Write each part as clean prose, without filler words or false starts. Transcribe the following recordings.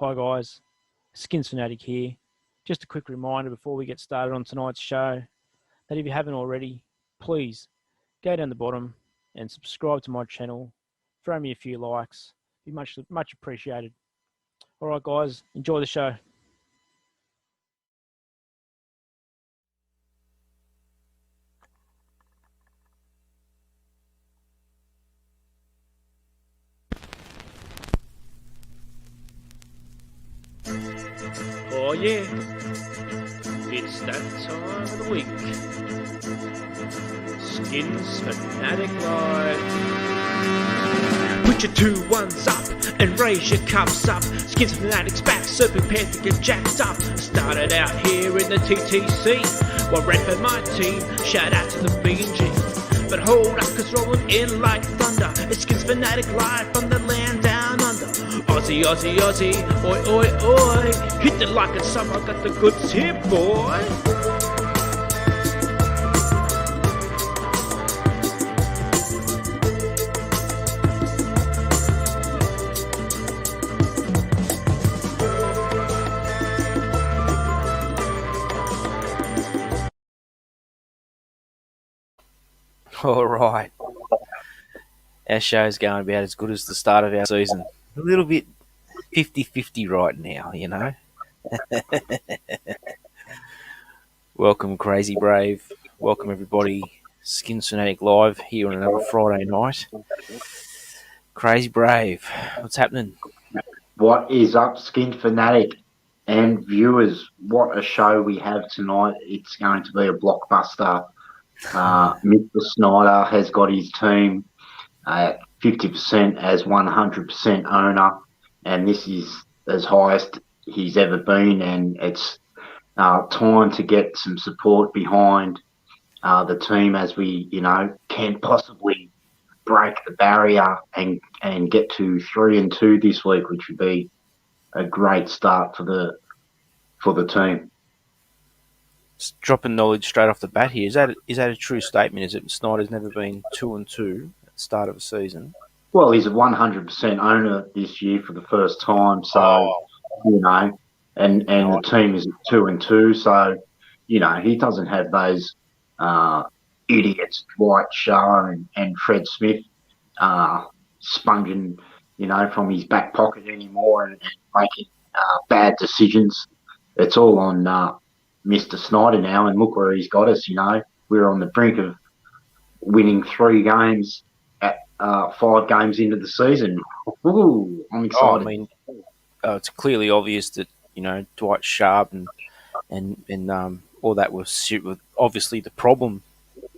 Hi guys, Skinsfanatic here. Just a quick reminder before we get started on tonight's show that if you haven't already, please go down the bottom and subscribe to my channel. Throw me a few likes. Be much appreciated. All right, guys, enjoy the show. Oh yeah, it's that time of the week. Skinsfanatic Live. Put your 2 1s up and raise your cups up. Skinsfanatic's back, so prepare to get jacked up. Started out here in the TTC, well, ran for my team. Shout out to the B&G. But hold up, cause rolling in like thunder. It's Skinsfanatic Live from the land down under. Aussie, Aussie, Aussie, oi, oi, oi. Hit the like and sub, I got the goods here, boy. All right. Our show's going about as good as the start of our season. A little bit 50-50 right now, you know. Welcome, Crazy Brave. Welcome, everybody. Skinsfanatic Live here on another Friday night. Crazy Brave, what's happening? What is up, Skinsfanatic and viewers? What a show we have tonight. It's going to be a blockbuster. Mr. Snyder has got his team at 50% as 100% owner, and this is as highest he's ever been, and it's time to get some support behind the team as we, can possibly break the barrier and get to 3-2 this week, which would be a great start for the team. Just dropping knowledge straight off the bat here. Is that a true statement? Is it Snyder's never been 2-2 at the start of a season? Well, he's a 100% owner this year for the first time, so and the team is at 2-2, so he doesn't have those idiots Dwight Shaw and Fred Smith sponging from his back pocket anymore and making bad decisions. It's all on Mr. Snyder now, and look where he's got us. We're on the brink of winning 3 games at 5 games into the season. Ooh, I'm excited. It's clearly obvious that Dwight Sharp and all that was obviously the problem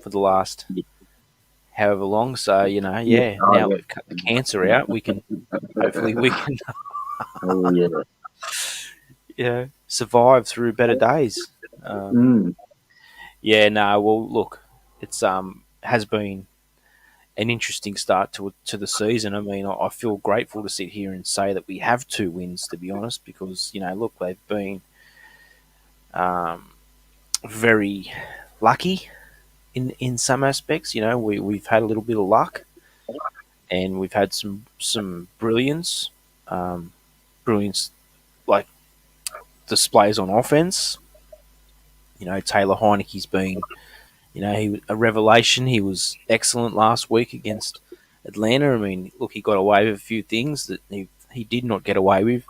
for the last however long. So now we've cut the cancer out. Hopefully we can survive through better days. Well, look, it's has been an interesting start to the season. I mean, I feel grateful to sit here and say that we have 2 wins, to be honest, because look, they've been very lucky in some aspects. We've had a little bit of luck, and we've had some brilliance like displays on offense. Taylor Heineke's been, he a revelation. He was excellent last week against Atlanta. I mean, look, he got away with a few things that he did not get away with.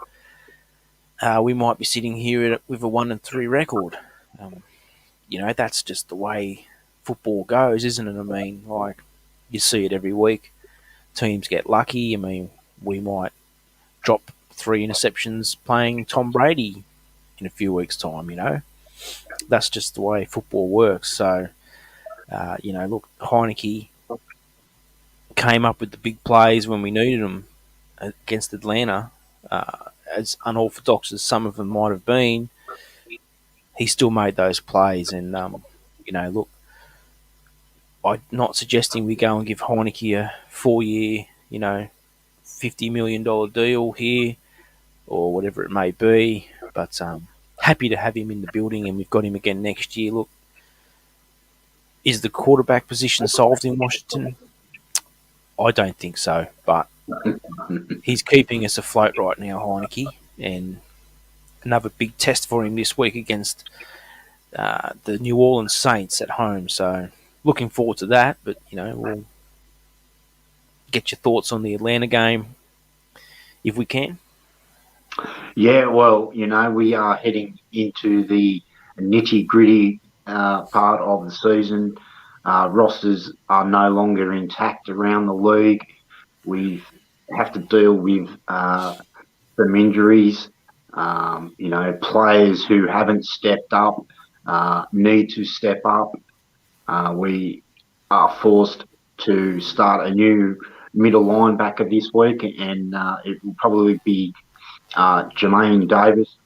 We might be sitting here with a 1-3 record. That's just the way football goes, isn't it? I mean, like, you see it every week. Teams get lucky. I mean, we might drop 3 interceptions playing Tom Brady in a few weeks' time, That's just the way football works. So, look, Heineke came up with the big plays when we needed them against Atlanta. As unorthodox as some of them might have been, he still made those plays. And, look, I'm not suggesting we go and give Heineke a 4-year, $50 million deal here or whatever it may be. But happy to have him in the building, and we've got him again next year. Look, is the quarterback position solved in Washington? I don't think so, but he's keeping us afloat right now, Heineke. and another big test for him this week against the New Orleans Saints at home. So looking forward to that. But we'll get your thoughts on the Atlanta game if we can. Yeah, well, we are heading into the nitty gritty part of the season. Rosters are no longer intact around the league. We have to deal with some injuries. Players who haven't stepped up need to step up. We are forced to start a new middle linebacker this week, and it will probably be Jermaine Davis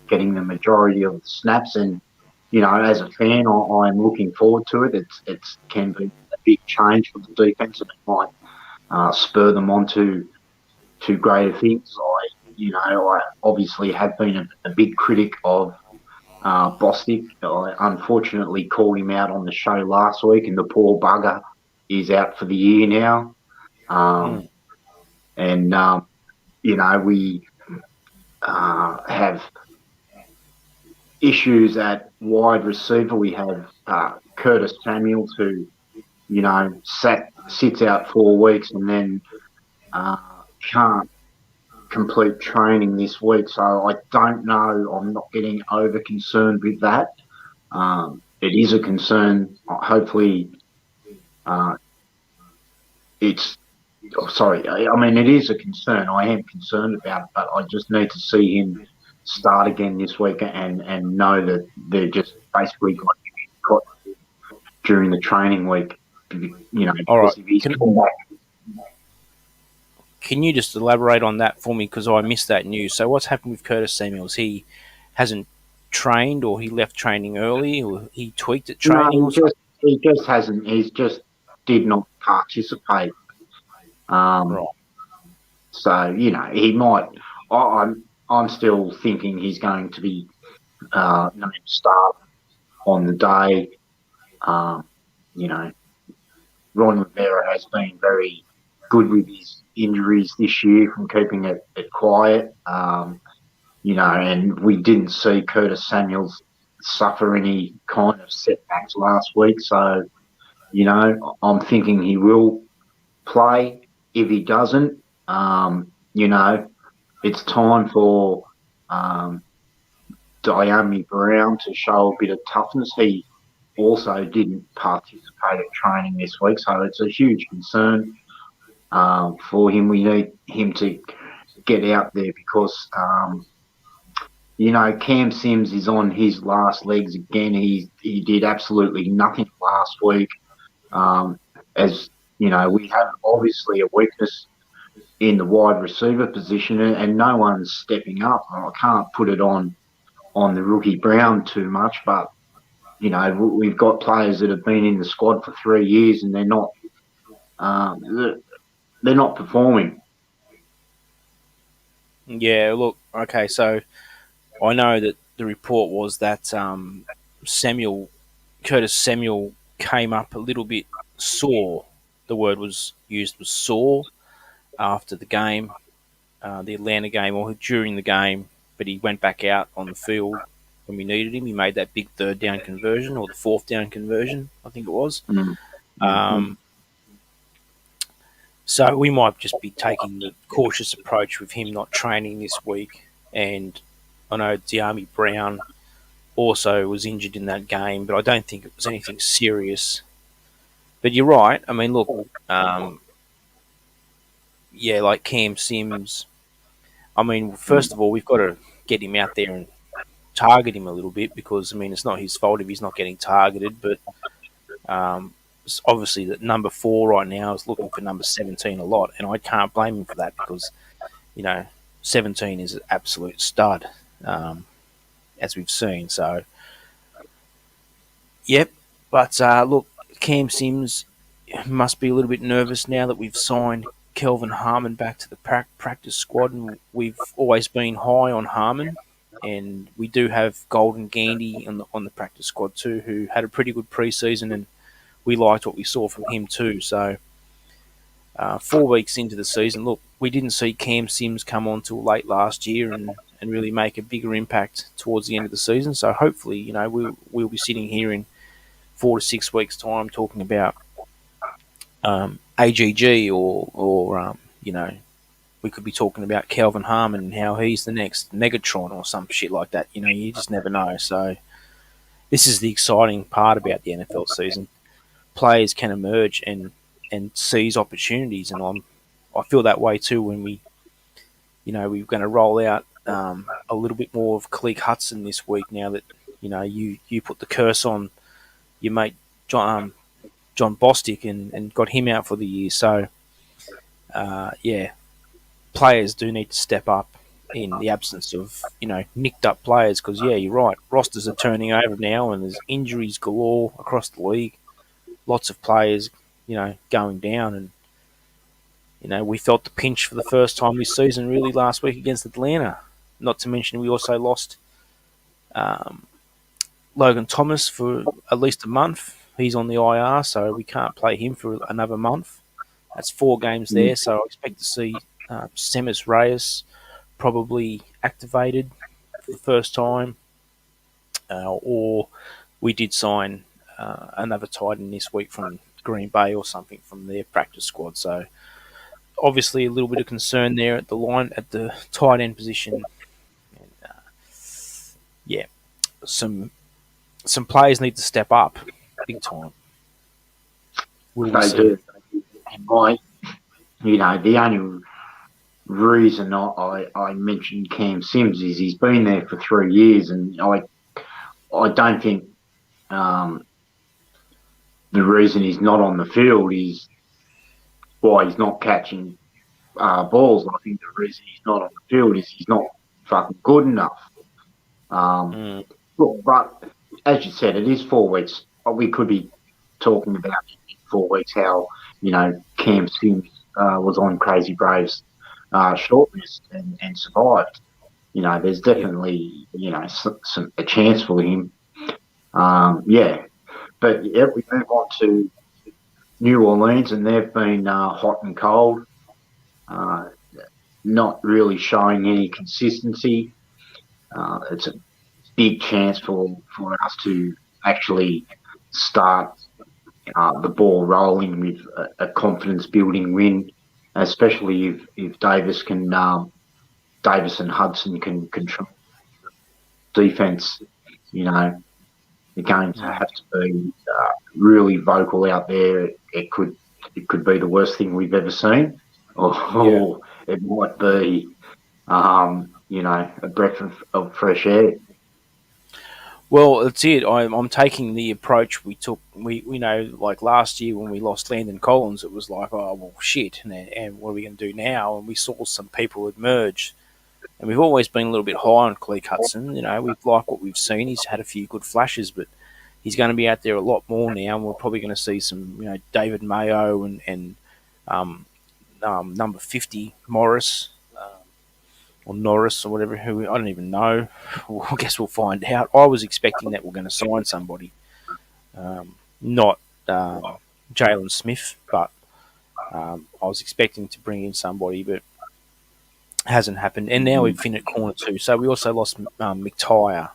getting the majority of the snaps. And as a fan, I'm looking forward to it. It's can be a big change for the defense, and it might spur them on to greater things. I obviously have been a big critic of Bostic. I unfortunately called him out on the show last week, and the poor bugger is out for the year now. And we have issues at wide receiver. We have Curtis Samuels, who sits out 4 weeks and then can't complete training this week. So I don't know. I'm not getting over concerned with that. It is a concern. Hopefully, it's. Oh, sorry, I mean it is a concern. I am concerned about it, but I just need to see him start again this week and know that they're just basically going to be caught during the training week. All right. If he's come back. Can you just elaborate on that for me, because I missed that news? So what's happened with Curtis Samuels? He hasn't trained, or he left training early, or he tweaked at training? No, he just hasn't. He's just did not participate. Right. So he might. I'm still thinking he's going to be named start on the day. Ron Rivera has been very good with his injuries this year from keeping it quiet. And we didn't see Curtis Samuels suffer any kind of setbacks last week. So, I'm thinking he will play. If he doesn't, it's time for Diami Brown to show a bit of toughness. He also didn't participate at training this week, so it's a huge concern for him. We need him to get out there because, Cam Sims is on his last legs again. He did absolutely nothing last week. We have obviously a weakness in the wide receiver position, and no one's stepping up. I can't put it on the rookie Brown too much, but we've got players that have been in the squad for 3 years and they're not performing. Yeah, look, okay, so I know that the report was that Curtis Samuel came up a little bit sore. The word was used was sore after the game, the Atlanta game, or during the game, but he went back out on the field when we needed him. He made that big third down conversion, or the fourth down conversion, I think it was. So we might just be taking the cautious approach with him not training this week. And I know Diami Brown also was injured in that game, but I don't think it was anything serious. But you're right. I mean, look, like Cam Sims. I mean, first of all, we've got to get him out there and target him a little bit because, I mean, it's not his fault if he's not getting targeted. But it's obviously that number 4 right now is looking for number 17 a lot, and I can't blame him for that because, 17 is an absolute stud, as we've seen. So, yep. But look, Cam Sims must be a little bit nervous now that we've signed Kelvin Harmon back to the practice squad, and we've always been high on Harmon, and we do have Golden Gandy on the practice squad too, who had a pretty good preseason, and we liked what we saw from him too. So 4 weeks into the season, look, we didn't see Cam Sims come on till late last year, and and really make a bigger impact towards the end of the season. So hopefully, we'll be sitting here in 4 to 6 weeks' time talking about AGG or we could be talking about Calvin Harmon and how he's the next Megatron or some shit like that. You just never know. So this is the exciting part about the NFL season. Players can emerge and seize opportunities, and I feel that way too when we're going to roll out a little bit more of Cleek Hudson this week now that you put the curse on your mate John Bostic and got him out for the year. So players do need to step up in the absence of nicked up players, because you're right, rosters are turning over now and there's injuries galore across the league. Lots of players going down, and we felt the pinch for the first time this season really last week against Atlanta. Not to mention we also lost Logan Thomas for at least a month. He's on the IR, so we can't play him for another month. That's 4 games there, so I expect to see Semis Reyes probably activated for the first time, or we did sign another tight end this week from Green Bay or something from their practice squad. So obviously a little bit of concern there at the tight end position. And, some players need to step up big time. They do. The only reason I mentioned Cam Sims is he's been there for 3 years, and I don't think the reason he's not on the field is why he's not catching balls. I think the reason he's not on the field is he's not fucking good enough. Look, but as you said, it is 4 weeks. We could be talking about in 4 weeks how Cam Sims was on Crazy Braves shortlist and survived. There's definitely a chance for him. But we move on to New Orleans, and they've been hot and cold, not really showing any consistency. It's a big chance for us to actually start the ball rolling with a confidence-building win, especially if Davis and Hudson can control defense. They're going to have to be really vocal out there. It could be the worst thing we've ever seen, or it might be, a breath of fresh air. Well, that's it. I'm taking the approach we took. We like last year when we lost Landon Collins, it was like, oh well, shit, and what are we going to do now? And we saw some people emerge, and we've always been a little bit high on Cleek Hudson. We've liked what we've seen. He's had a few good flashes, but he's going to be out there a lot more now, and we're probably going to see some, David Mayo and number 50 Morris. Or Norris or whatever, who I don't even know. I guess we'll find out. I was expecting that we're going to sign somebody, not Jalen Smith, but I was expecting to bring in somebody, but hasn't happened. And now we've finished corner 2, so we also lost McTire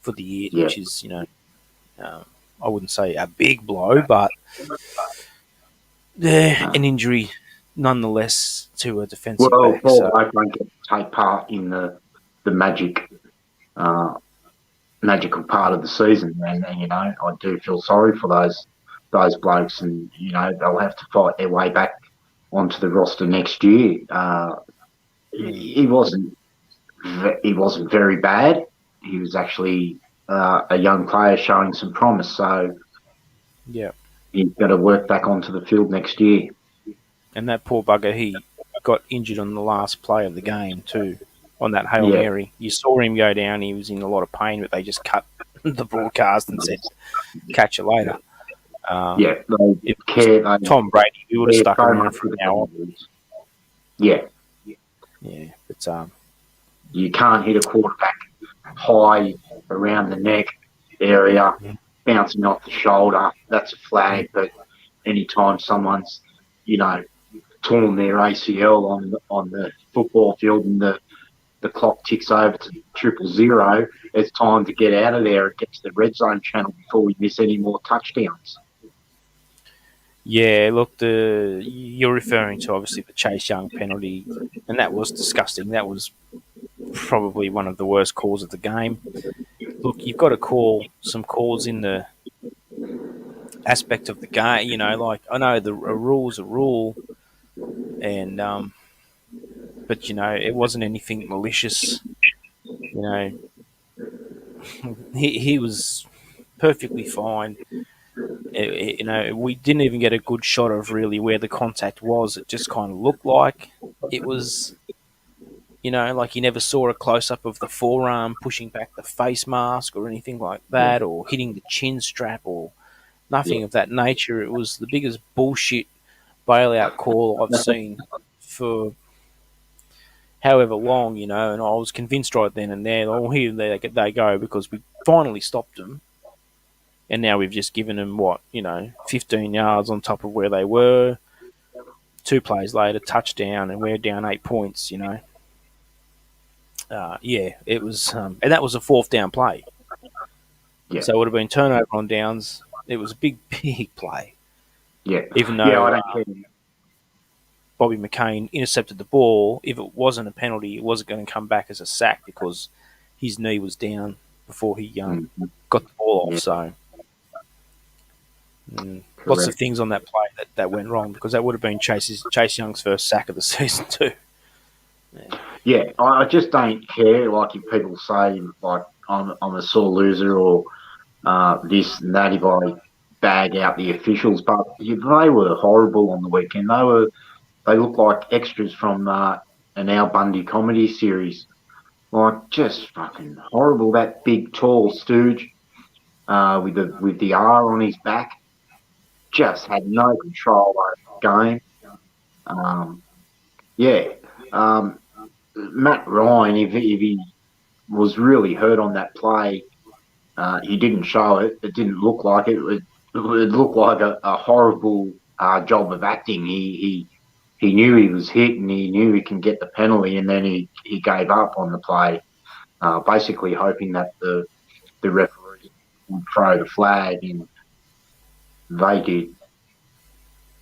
for the year, which is I wouldn't say a big blow, but an injury nonetheless to a defensive back. Well, I don't get to take part in the magical part of the season, and I do feel sorry for those blokes, and they'll have to fight their way back onto the roster next year. He wasn't very bad. He was actually a young player showing some promise, so he's got to work back onto the field next year. And that poor bugger, he got injured on the last play of the game too, on that Hail Mary. You saw him go down. He was in a lot of pain, but they just cut the broadcast and said, catch you later. Tom Brady, we would have stuck around for an hour. Yeah, but you can't hit a quarterback high around the neck area, bouncing off the shoulder. That's a flag. But anytime someone's, torn their ACL on the football field and the the clock ticks over to 000, it's time to get out of there and get to the red zone channel before we miss any more touchdowns. Yeah, look, you're referring to obviously the Chase Young penalty, and that was disgusting. That was probably one of the worst calls of the game. Look, you've got to call some calls in the aspect of the game. You know, like I know a rule's a rule, and but you know it wasn't anything malicious. You know, he was perfectly fine. You know, we didn't even get a good shot of really where the contact was. It just kind of looked like it was, you know, like you never saw a close up of the forearm pushing back the face mask or anything like that, or hitting the chin strap or nothing Yeah. of that nature. It was the biggest bullshit bailout call I've seen for however long, you know, and I was convinced right then and there, oh, here they go, because we finally stopped them. And now we've just given them, 15 yards on top of where they were. 2 plays later, touchdown, and we're down 8 points, you know. Yeah, it was, and that was a 4th down play. Yeah. So it would have been turnover on downs. It was a big, big play. Yeah. Even though I don't care. Bobby McCain intercepted the ball, if it wasn't a penalty, it wasn't going to come back as a sack because his knee was down before he got the ball off. Yeah. So lots of things on that play that went wrong, because that would have been Chase Young's first sack of the season too. Yeah, I just don't care. Like if people say like I'm a sore loser or this and that if I bag out the officials, but they were horrible on the weekend. They looked like extras from an Al Bundy comedy series. Like just fucking horrible. That big tall stooge with the R on his back just had no control over the game. Yeah. Matt Ryan, if he was really hurt on that play, he didn't show it. It didn't look like it. It looked like a horrible job of acting. He knew he was hit and he knew he can get the penalty, and then he gave up on the play, basically hoping that the referee would throw the flag, and they did.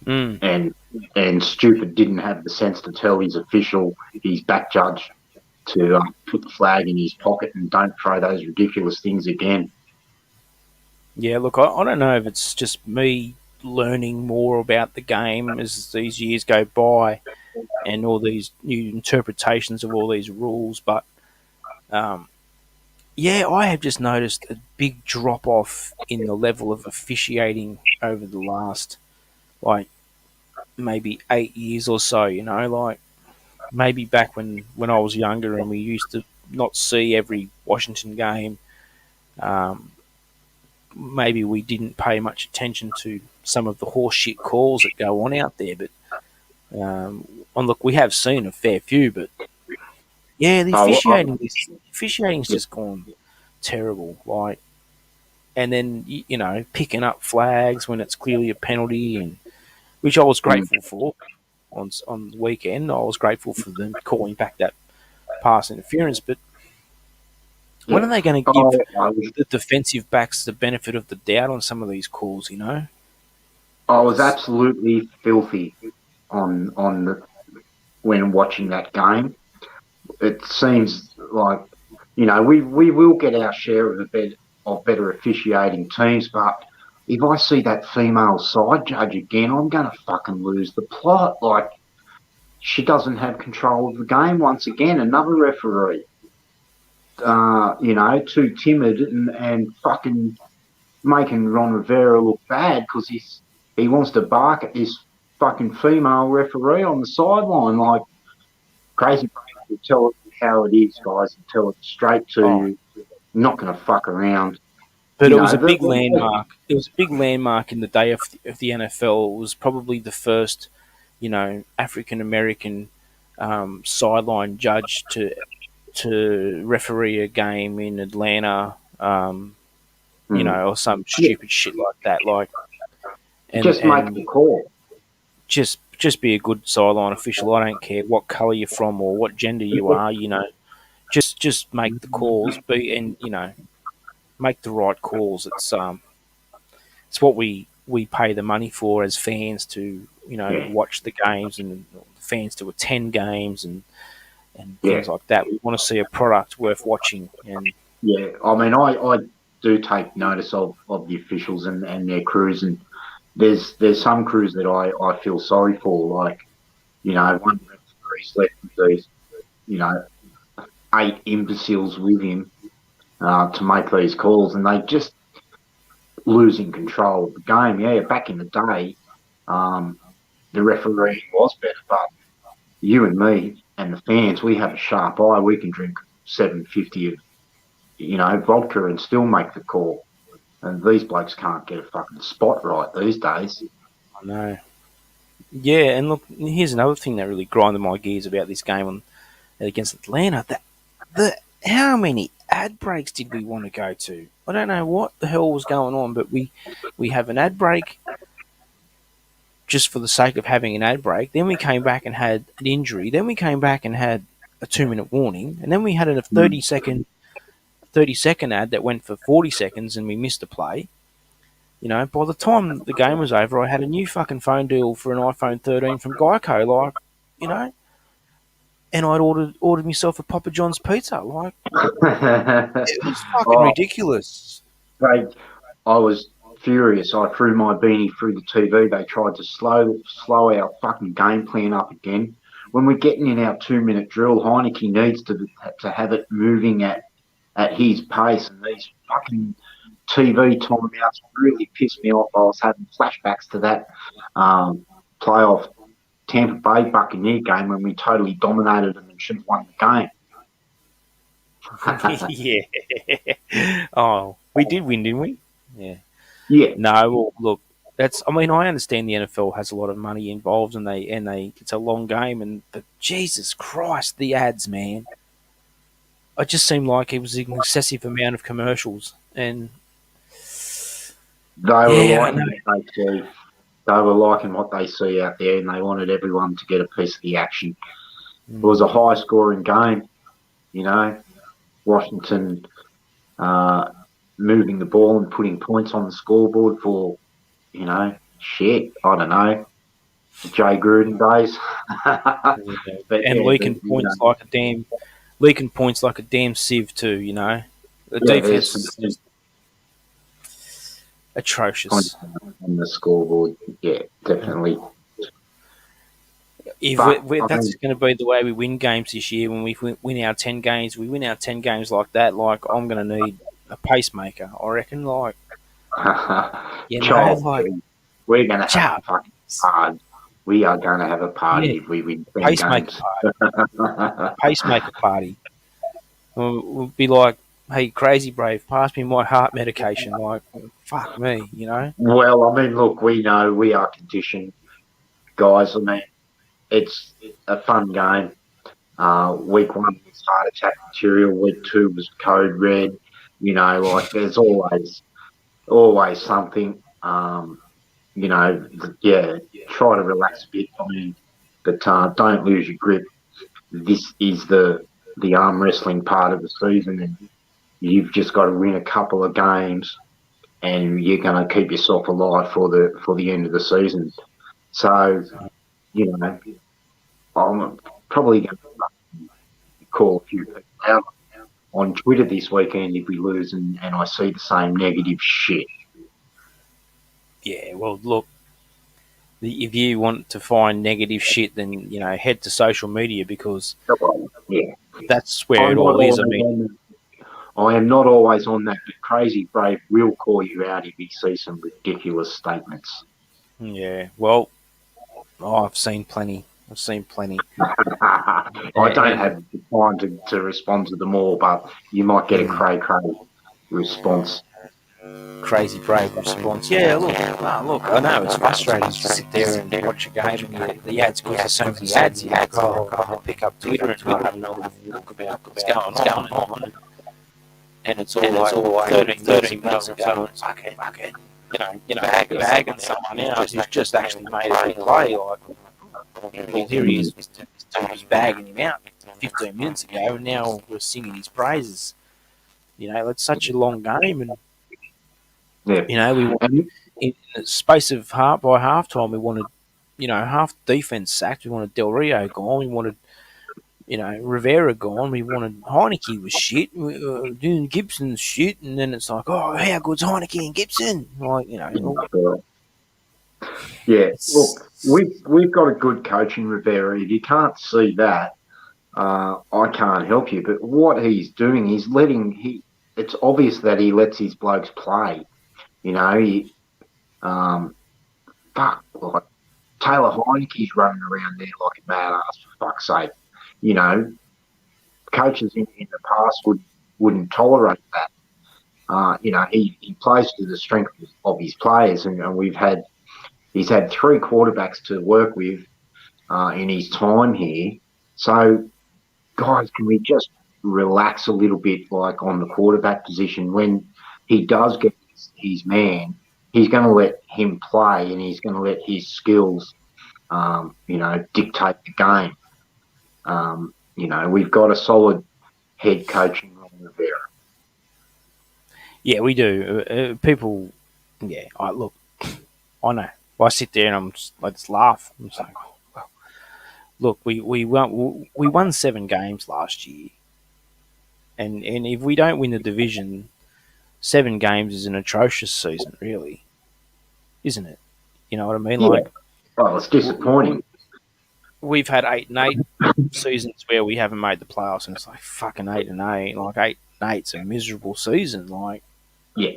And Stupid didn't have the sense to tell his official, his back judge, to put the flag in his pocket and don't throw those ridiculous things again. Yeah, look, I don't know if it's just me learning more about the game as these years go by and all these new interpretations of all these rules, but yeah, I have just noticed a big drop off in the level of officiating over the last, like, maybe 8 years or so, you know, like maybe back when I was younger and we used to not see every Washington game. Maybe we didn't pay much attention to some of the horseshit calls that go on out there, but and look, we have seen a fair few, but yeah, the officiating's just gone terrible. Like, and then you know, picking up flags when it's clearly a penalty, and which I was grateful for on the weekend. I was grateful for them calling back that pass interference, but when are they going to give the defensive backs the benefit of the doubt on some of these calls? You know, I was absolutely filthy when watching that game. It seems like, you know, we will get our share of better officiating teams, but if I see that female side judge again, I'm going to fucking lose the plot. Like, she doesn't have control of the game once again. Another referee, you know, too timid and fucking making Ron Rivera look bad because he wants to bark at this fucking female referee on the sideline. Like, crazy to tell it how it is, guys, and tell it straight to you. Not going to fuck around. But it was a big landmark. It was a big landmark in the day of the NFL. It was probably the first, you know, African American sideline judge to referee a game in Atlanta, you know, or some stupid shit like that. Like, and make the call. Just be a good sideline official. I don't care what color you're from or what gender you are. You know, just make the calls, and make the right calls. It's what we pay the money for as fans to Yeah, watch the games, and fans to attend games, and yeah, things like that. We want to see a product worth watching, and yeah. I mean, I do take notice of the officials and their crews, and there's some crews that I feel sorry for, like one referee's left with these you know 8 imbeciles with him to make these calls, and they just losing control of the game. Yeah, back in the day, um, the refereeing was better, but you and me and the fans, we have a sharp eye. We can drink 750 of vodka and still make the call. And these blokes can't get a fucking spot right these days. I know. Yeah, and look, here's another thing that really grinded my gears about this game against Atlanta. The how many ad breaks did we want to go to? I don't know what the hell was going on, but we have an ad break just for the sake of having an ad break. Then we came back and had an injury. Then we came back and had a 2-minute warning, and then we had a 30-second ad that went for 40 seconds, and we missed a play. By the time the game was over, I had a new fucking phone deal for an iPhone 13 from Geico, and I'd ordered myself a Papa John's pizza. Like, it was fucking Oh, ridiculous. I was furious. I threw my beanie through the TV. They tried to slow our fucking game plan up again. When we're getting in our 2-minute drill, Heineke needs to have it moving at his pace, and these fucking TV timeouts really pissed me off. I was having flashbacks to that playoff Tampa Bay Buccaneer game when we totally dominated them and should have won the game. Yeah. Oh, we did win, didn't we? Yeah. Yeah. No, well, look, I mean, I understand the NFL has a lot of money involved, and it's a long game, but Jesus Christ, the ads, man. It just seemed like it was an excessive amount of commercials, and They were yeah, liking what they see. They were liking what they see out there, and they wanted everyone to get a piece of the action. It was a high-scoring game, Washington moving the ball and putting points on the scoreboard for, shit, I don't know, the Jay Gruden days. But and yeah, leaking points like a damn sieve too. The defense is just atrocious. on the scoreboard, yeah, definitely. That's going to be the way we win games this year. When we win our 10 games, we win our 10 games like that. Like, I'm going to need a pacemaker, I reckon. Like, we're going to have a fucking party. We are going to have a party if we win 10 pacemaker games. Party. Pacemaker party. We'll be like, hey, Crazy Brave, pass me my heart medication. Like, fuck me, Well, I mean, look, we know we are conditioned, guys. I mean, it's a fun game. Week 1 was heart attack material. Week 2 was code red. There's always something. Try to relax a bit. I mean, but don't lose your grip. This is the arm wrestling part of the season, and you've just got to win a couple of games, and you're going to keep yourself alive for the end of the season. So, I'm probably going to call a few people out on Twitter this weekend if we lose, and I see the same negative shit. Yeah, well, look, if you want to find negative shit, then, head to social media, because that's where it all is. I mean, I am not always on that, but Crazy Brave will call you out if he sees some ridiculous statements. Yeah, well, I've seen plenty. I don't have the time to respond to them all, but you might get a cray response. Crazy Brave response. Yeah, look, I know it's frustrating to sit there and watch a game and the ads, because there's so many ads. I'll pick up Twitter and I'll have another look about what's going on. And it's all like 13 minutes of going, fuck it, bagging someone out who's just actually made a big play. Like, here he is, he's bagging him out. 15 minutes ago, and now we're singing his praises. It's such a long game, and Yeah. we want, And in the space of by halftime, we wanted, half defense sacked. We wanted Del Rio gone. We wanted, Rivera gone. We wanted Heineke was shit. Doing Gibson's shit, and then it's like, oh, how good's Heineke and Gibson? Like, yeah, it's look, we've got a good coach in Rivera. If you can't see that, I can't help you. But what he's doing, it's obvious that he lets his blokes play. He, um, like Taylor Heineke's running around there like a mad ass, for fuck's sake. You know, Coaches in the past wouldn't tolerate that. He plays to the strength of his players, and he's had three quarterbacks to work with in his time here. So, guys, can we just relax a little bit, like on the quarterback position? When he does get his man, he's going to let him play, and he's going to let his skills, dictate the game. We've got a solid head coaching on Rivera. Yeah, we do. People, yeah. Look, I know. I sit there and I just laugh. I'm just like, oh, well, look, we won 7 games last year, and if we don't win the division, 7 games is an atrocious season, really, isn't it? You know what I mean? Yeah. Like, well, it's disappointing. We've had 8-8 seasons where we haven't made the playoffs, and it's like fucking 8-8. Like 8-8's a miserable season. Like, yeah,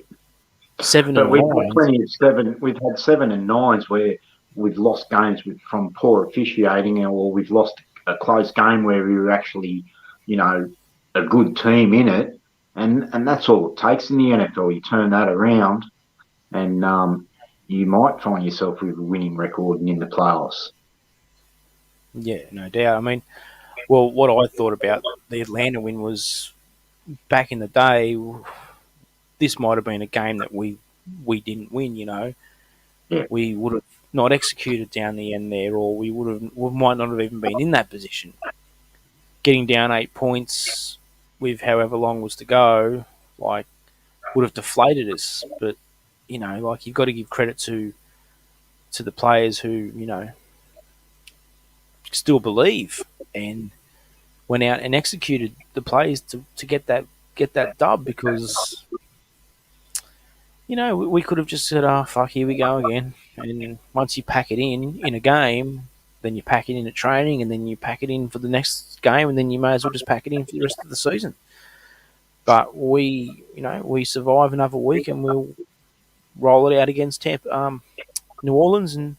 7 but and we've 9. had plenty of 7. We've had 7 and 9s where we've lost games from poor officiating, or we've lost a close game where we were actually, a good team in it, and that's all it takes in the NFL. You turn that around, and you might find yourself with a winning record and in the playoffs. Yeah, no doubt. I mean, well, what I thought about the Atlanta win was back in the day, this might have been a game that we didn't win. Yeah. We would have not executed down the end there, or we might not have even been in that position. Getting down 8 points with however long was to go, like, would have deflated us. But like, you've got to give credit to the players who still believe and went out and executed the plays to get that dub, because we could have just said, oh fuck, here we go again. And once you pack it in a game, then you pack it in at training, and then you pack it in for the next game, and then you may as well just pack it in for the rest of the season. But we survive another week, and we'll roll it out against New Orleans, and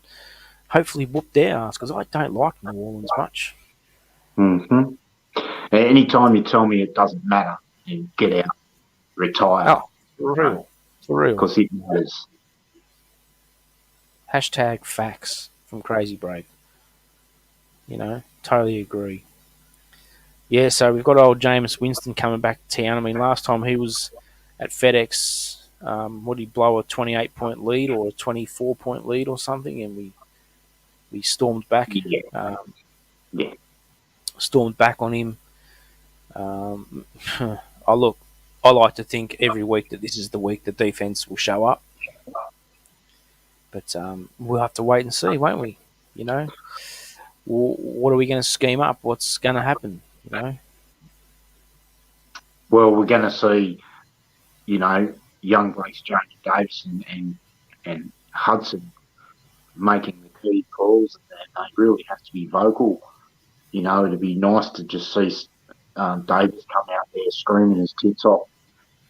hopefully whoop their ass, because I don't like New Orleans much. Mm-hmm. Anytime you tell me it doesn't matter, you get out, retire. Oh, for real. Because it matters. Hashtag facts from Crazy Brave. Totally agree. Yeah, so we've got old Jameis Winston coming back to town. I mean, last time he was at FedEx, what did he blow, a 28-point lead or a 24-point lead or something, and we stormed back. Yeah. Stormed back on him. I like to think every week that this is the week the defense will show up, but we'll have to wait and see, won't we? What are we going to scheme up? What's going to happen? Well, we're going to see, young Grace Jones Davison and Hudson making the key calls, and they really have to be vocal. It'd be nice to just see Davis come out there screaming his tits off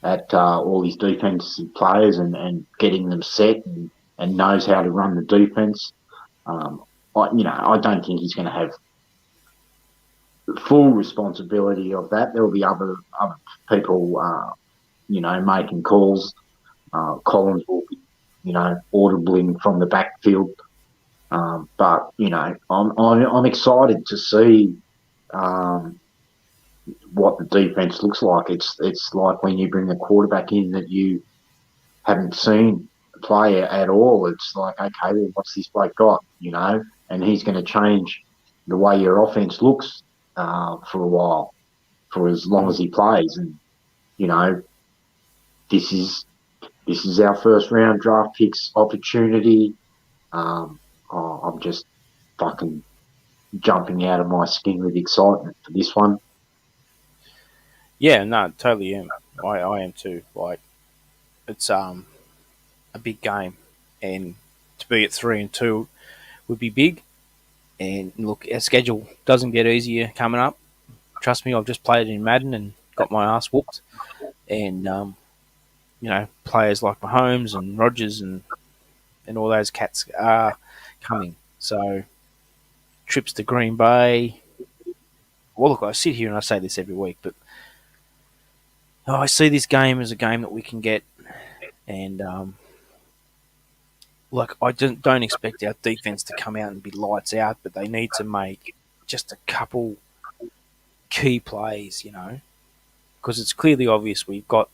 at all his defensive players and getting them set and knows how to run the defense. I don't think he's going to have full responsibility of that. There'll be other people, making calls. Collins will be, audibling from the backfield. But I'm excited to see what the defense looks like. It's like when you bring a quarterback in that you haven't seen play at all. It's like, okay, well, what's this bloke got? And he's going to change the way your offense looks for a while, for as long as he plays. And you know, this is our first round draft picks opportunity. I'm just fucking jumping out of my skin with excitement for this one. Yeah, no, totally am. I am too. Like it's a big game, and to be at 3-2 would be big. And look, our schedule doesn't get easier coming up. Trust me, I've just played in Madden and got my ass whooped. And players like Mahomes and Rogers and all those cats are coming. So trips to Green Bay. Well, look, I sit here and I say this every week, but I see this game as a game that we can get, and I don't expect our defense to come out and be lights out, but they need to make just a couple key plays, because it's clearly obvious we've got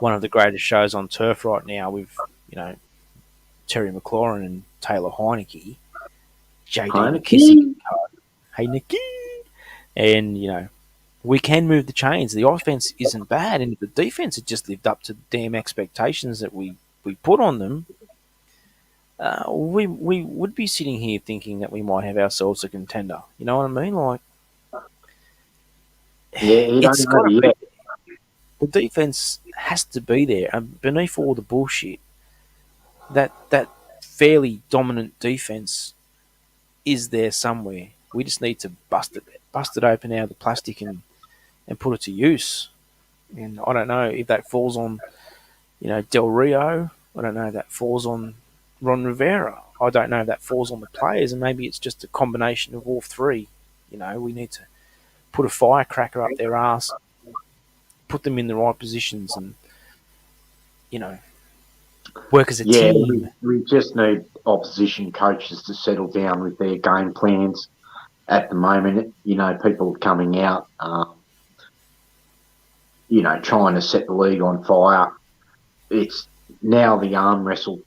one of the greatest shows on turf right now with, Terry McLaurin and Taylor Heineke, JD McKissick, Heineke? hey Nicky, and we can move the chains. The offense isn't bad, and the defense had just lived up to the damn expectations that we put on them. We would be sitting here thinking that we might have ourselves a contender. You know what I mean? Like, Yeah, he don't it's got know to be. yet. The defense has to be there, and beneath all the bullshit, that fairly dominant defense is there somewhere. We just need to bust it open out of the plastic and put it to use. And I don't know if that falls on Del Rio. I don't know if that falls on Ron Rivera. I don't know if that falls on the players, and maybe it's just a combination of all three. We need to put a firecracker up their ass, put them in the right positions, and work as a Yeah, team. we just need opposition coaches to settle down with their game plans. At the moment, people are coming out, trying to set the league on fire. It's now the arm wrestle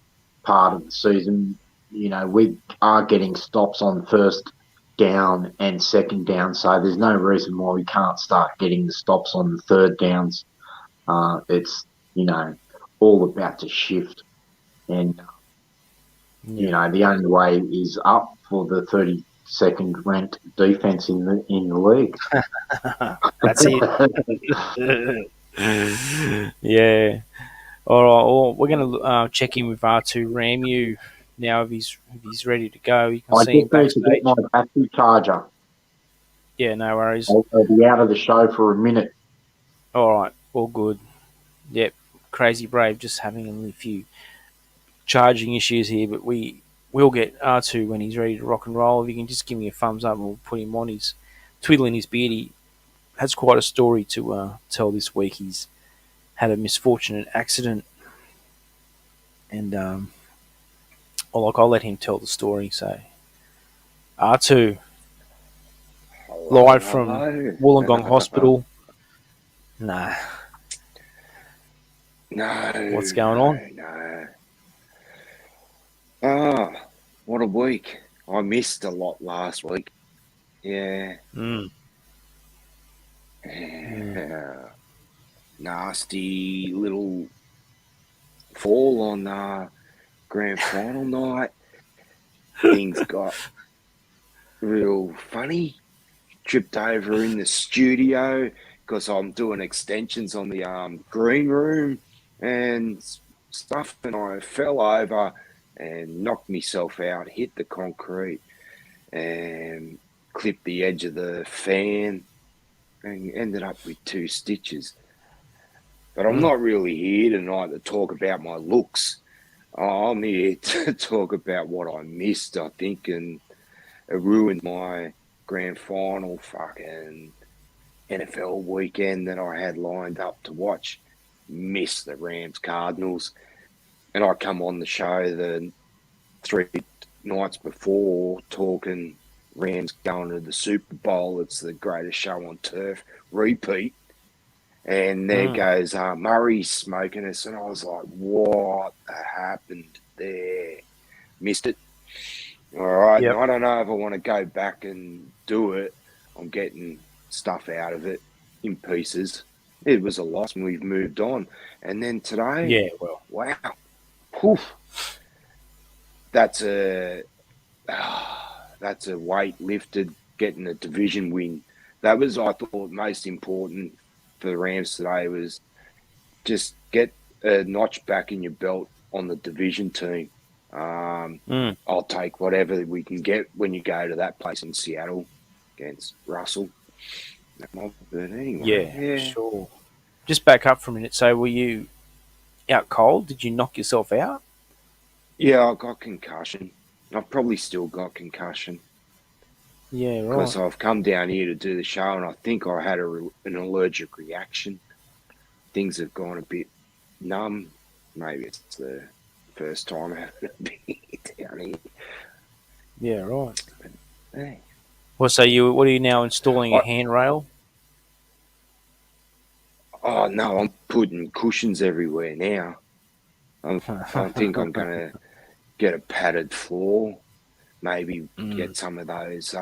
part of the season. We are getting stops on first down and second down, so there's no reason why we can't start getting the stops on the third downs. It's all about to shift, and the only way is up for the 32nd ranked defense in the league. That's it. Yeah. All right. Well, we're going to check in with R2 Ramu now. If he's ready to go, you can I see him just need to get my backstage. battery charger. Yeah, no worries. I'll be out of the show for a minute. All right. All good. Yep. Crazy Brave just having a few charging issues here, but we'll get R2 when he's ready to rock and roll. If you can just give me a thumbs up, and we'll put him on. He's twiddling his beard. He has quite a story to tell this week. He's had a misfortunate accident, and I'll let him tell the story. So, R2, Hello, live from hello. Wollongong Hospital. Nah, No, what's going on? no. Oh, what a week. I missed a lot last week. Yeah. Mm. Nasty little fall on grand final night. Things got real funny. Tripped over in the studio because I'm doing extensions on the green room and stuff, and I fell over and knocked myself out, hit the concrete, and clipped the edge of the fan, and ended up with 2 stitches. But I'm not really here tonight to talk about my looks. I'm here to talk about what I missed, I think, and it ruined my grand final fucking NFL weekend that I had lined up to watch. Missed the Rams Cardinals, and I come on the show the 3 nights before talking Rams going to the Super Bowl. It's the greatest show on turf. Repeat. And there goes Murray smoking us, and I was like, what happened there? Missed it. All right. Yep. I don't know if I want to go back and do it. I'm getting stuff out of it in pieces. It was a loss, and we've moved on. And then today, Yeah, well, wow, whew, that's a weight lifted, getting a division win. That was, I thought, most important for the Rams today, was just get a notch back in your belt on the division team. I'll take whatever we can get when you go to that place in Seattle against Russell. But anyway, yeah, sure. Just back up for a minute. So, were you out cold? Did you knock yourself out? Yeah, I got concussion. I've probably still got concussion Yeah, because right. I've come down here to do the show, and I think I had an allergic reaction. Things have gone a bit numb. Maybe it's the first time having a bit down here. Yeah, right. Hey. Well, so what are you now installing, a handrail? Oh no, I'm putting cushions everywhere now. I think I'm gonna get a padded floor. Maybe get some of those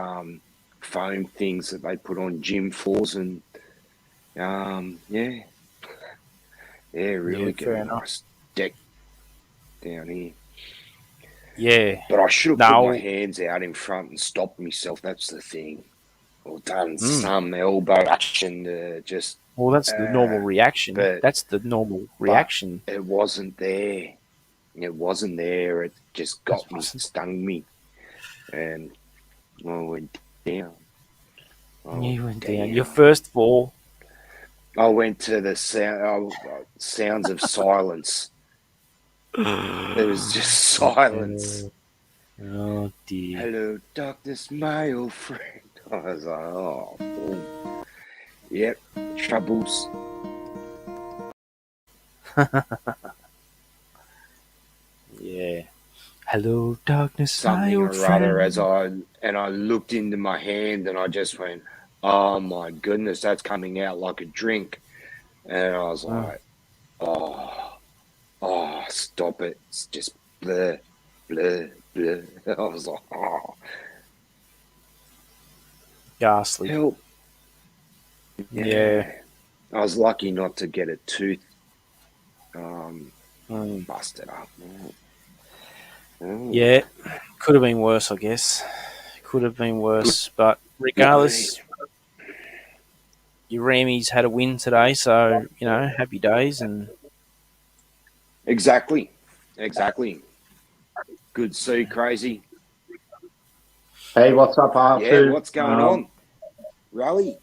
foam things that they put on gym floors, and really Yeah, get fair a enough. nice deck down here. Yeah. But I should have put my No. hands out in front and stopped myself. That's the thing. Or done some elbow action to just. Well, that's the normal reaction. But That's the normal reaction. it wasn't there. It wasn't there. It just got me, stung me, and I went down. You went down. Your first ball. I went to the sounds of silence. There was just silence. Oh dear. Hello, darkness, my old friend. I was like, oh, boom. Yep, troubles. Yeah. Hello, darkness, Something my or old other. friend. I looked into my hand, and I just went, oh my goodness, that's coming out like a drink. And I was like, oh, stop it. It's just bleh, bleh, bleh. I was like, oh. Ghastly. Help. Yeah. I was lucky not to get a tooth busted up. Yeah. Could have been worse, I guess. Could have been worse. But regardless, your Rammies had a win today, so, happy days. And Exactly. Good to see, Crazy. Hey, what's up, Arthur? Yeah, what's going on? Rally?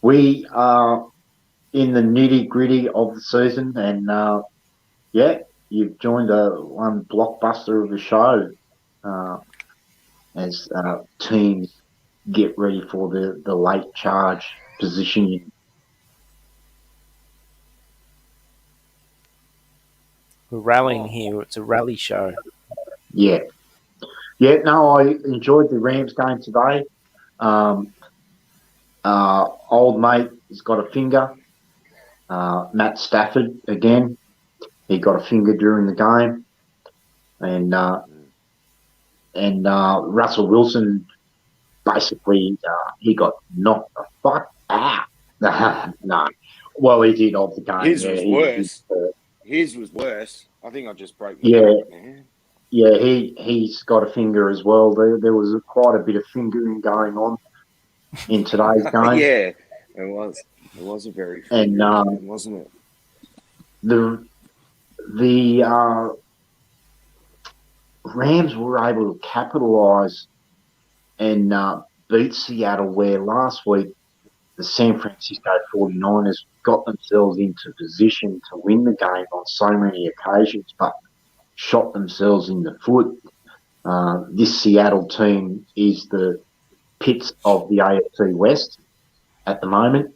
We are in the nitty-gritty of the season, and you've joined one blockbuster of a show as teams get ready for the late charge positioning. we're rallying here. It's a rally show. Yeah. Yeah, no, I enjoyed the Rams game today. Old mate has got a finger. Matt Stafford, again, he got a finger during the game. And Russell Wilson, basically, he got knocked the fuck out. No. Well, he did off the game. His was worse. His was worse. I think I just broke my Yeah. foot, man. Yeah, he's got a finger as well. There was quite a bit of fingering going on in today's game. Yeah, it was. It was a very And game, wasn't it? The Rams were able to capitalise and beat Seattle, where last week the San Francisco 49ers got themselves into position to win the game on so many occasions, but shot themselves in the foot. This Seattle team is the pits of the AFC West at the moment.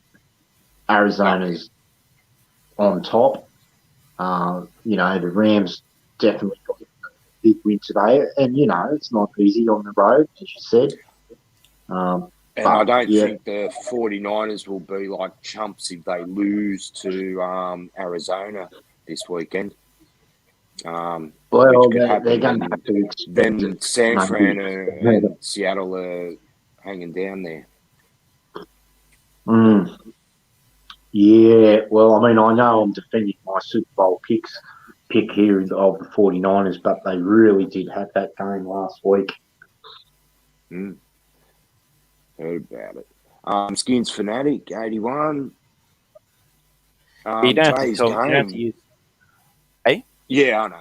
Arizona's on top. The Rams definitely got a big win today. And, it's not easy on the road, as you said. And I don't think the 49ers will be like chumps if they lose to Arizona this weekend. Well, they're going to have to expect Then San Fran and Seattle are hanging down there. Mm. Yeah, well, I mean, I know I'm defending my Super Bowl pick here of the 49ers, but they really did have that game last week. Mm. Heard about it. Skinsfanatic, 81. You don't have to Today's tell. You don't have to game. use. Hey, Yeah, I know.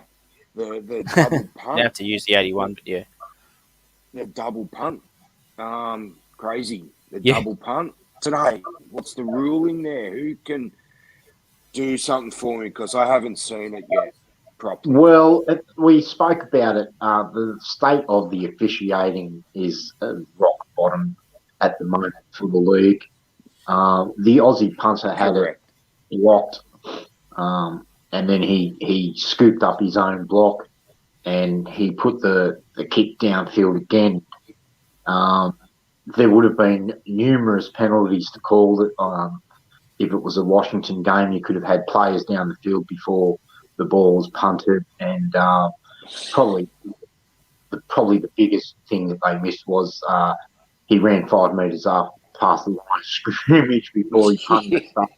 The double you punt. don't have to use the 81, but yeah. The double punt. Crazy. The Yeah. double punt today. What's the ruling there? Who can do something for me? Because I haven't seen it yet properly. Well, we spoke about it. The state of the officiating is rock bottom at the moment for the league. The Aussie punter had it Correct. blocked, and then he scooped up his own block and he put the kick downfield again. There would have been numerous penalties to call that. If it was a Washington game, you could have had players down the field before the ball was punted, and probably the biggest thing that they missed was he ran 5 metres up past the line of scrimmage before he punted stuff.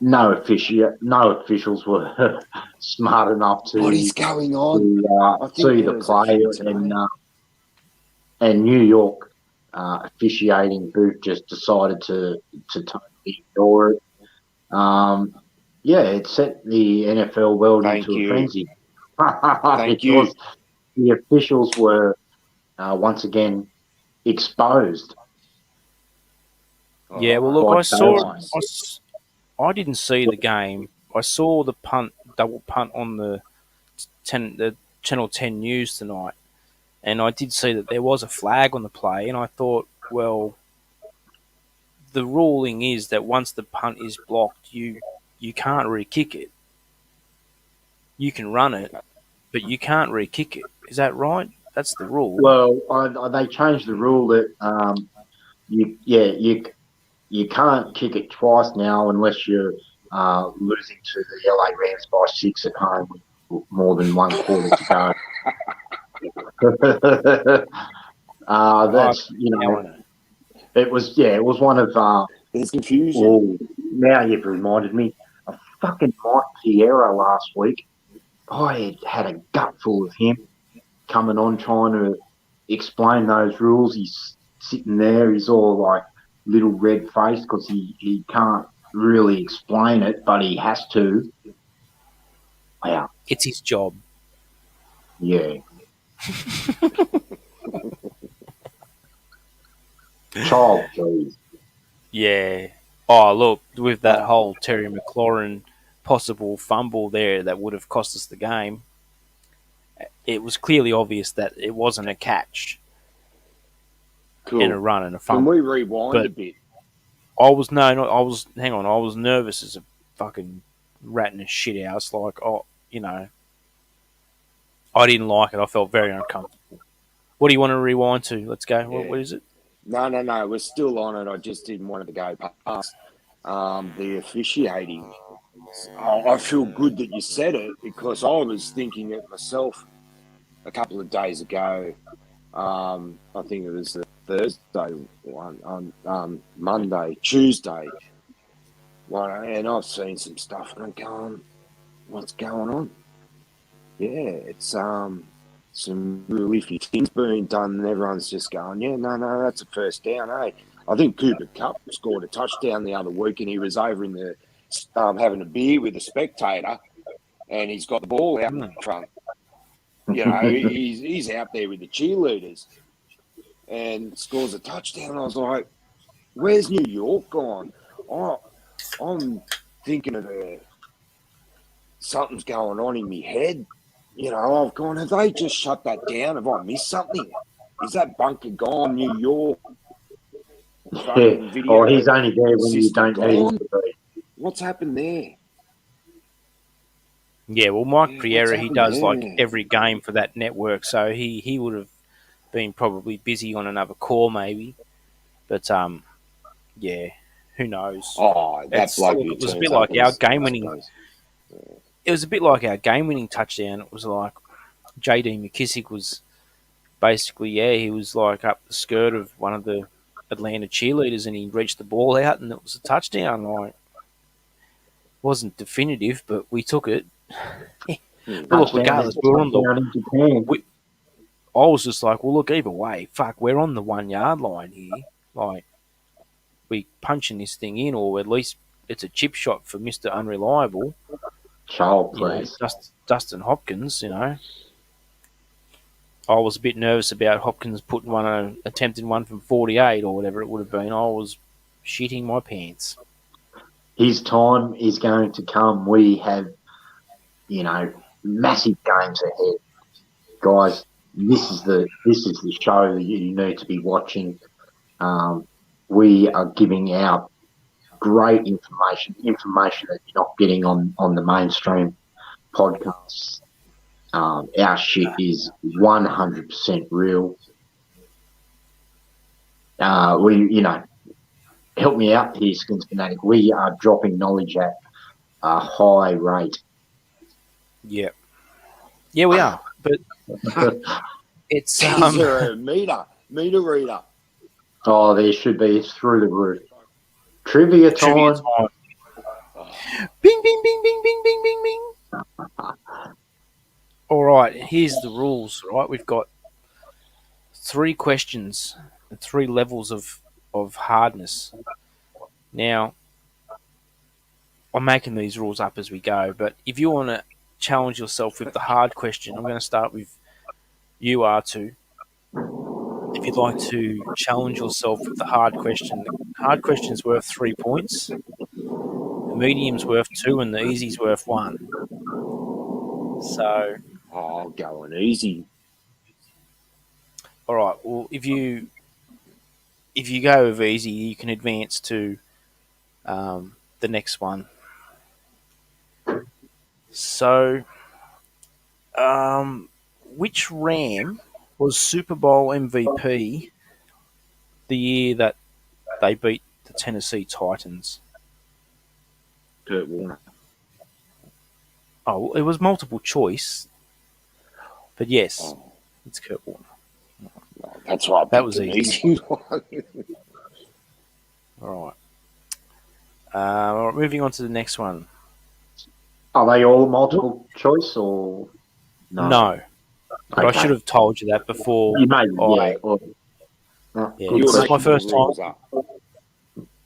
No officials were smart enough to What is going on? I think see there the was a few play, today. and New York officiating booth just decided to totally ignore it. Yeah, it set the NFL world Thank into a you. frenzy. Thank you. Because the officials were once again exposed. Yeah, well, look, Quite I saw. nice. I didn't see the game. I saw the double punt on the Channel 10 News tonight, and I did see that there was a flag on the play, and I thought, well, the ruling is that once the punt is blocked, you can't re-kick it. You can run it, but you can't re-kick it. Is that right? That's the rule. Well, they changed the rule that you can't kick it twice now unless you're losing to the LA Rams by 6 at home with more than one quarter to go. That's it was one of There's confusion. oh, now you've reminded me. A fucking Mike Piero last week. I had a gut full of him coming on trying to explain those rules. He's sitting there, he's all like little red faced because he can't really explain it, but he has to. Wow. It's his job. Yeah. Child, please. Yeah. Oh, look, with that whole Terry McLaurin possible fumble there that would have cost us the game, it was clearly obvious that it wasn't a catch Cool. and a run and a Can fumble. we rewind a bit? I was nervous as a fucking rat in a shit house. Like, I didn't like it. I felt very uncomfortable. What do you want to rewind to? Let's go. Yeah. What is it? No, we're still on it. I just didn't want it to go past the officiating. I feel good that you said it because I was thinking it myself a couple of days ago. I think it was the Thursday one on Monday, Tuesday. And I've seen some stuff and I'm going, what's going on? Yeah, it's some real iffy things being done and everyone's just going, yeah, no, that's a first down, eh? I think Cooper Kupp scored a touchdown the other week and he was over in the having a beer with a spectator and he's got the ball out in front. You know, he's out there with the cheerleaders and scores a touchdown. I was like, where's New York gone? I'm thinking of something's going on in my head. You know, I've gone, have they just shut that down? Have I missed something? Is that bunker gone, New York? Yeah. Or he's only there when you don't need him to be. What's happened there? Yeah, well, Mike Priera, he does there? like every game for that network, so he would have been probably busy on another call maybe. But yeah, who knows? Oh, that bloke. It was a bit like our game-winning. It was a bit like our game-winning touchdown. It was like J.D. McKissick was basically, yeah, he was like up the skirt of one of the Atlanta cheerleaders, and he reached the ball out, and it was a touchdown. Like, wasn't definitive, but we took it. Hmm. But look, Touchdown regardless, is a we were on the. touchdown in Japan. We, I was just like, well, look, either way, fuck, we're on the 1 yard line here. Like, we punching this thing in, or at least it's a chip shot for Mister Unreliable. Child, You know, please. Dustin Hopkins. You know, I was a bit nervous about Hopkins putting attempting one from 48 or whatever it would have been. I was shitting my pants. His time is going to come. We have, massive games ahead, guys. This is the show that you need to be watching. We are giving out great information that you're not getting on the mainstream podcasts. Our shit is 100% real. Help me out here, Skinsfanatic. We are dropping knowledge at a high rate. Yeah, yeah, we are. But it's Is there a meter reader? Oh, there should be. It's through the roof. Trivia time. trivia time. Bing, bing, bing, bing, bing, bing, bing, bing. All right, here's the rules. Right, we've got 3 questions and 3 levels of hardness. Now, I'm making these rules up as we go, but if you want to challenge yourself with the hard question, I'm going to start with you, R2. If you'd like to challenge yourself with the hard question, the hard question's worth 3 points, the medium's worth 2, and the easy's worth 1. So, Going easy. all right. Well, if you go with easy, you can advance to the next one. So, which Ram was Super Bowl MVP the year that they beat the Tennessee Titans? Kurt Warner. Oh, it was multiple choice, but yes, it's Kurt Warner. That's right. That was easy. All right, moving on to the next one. Are they all multiple choice or No, but Okay. I should have told you that before. You may, yeah. Yeah, Good this is question. my first time.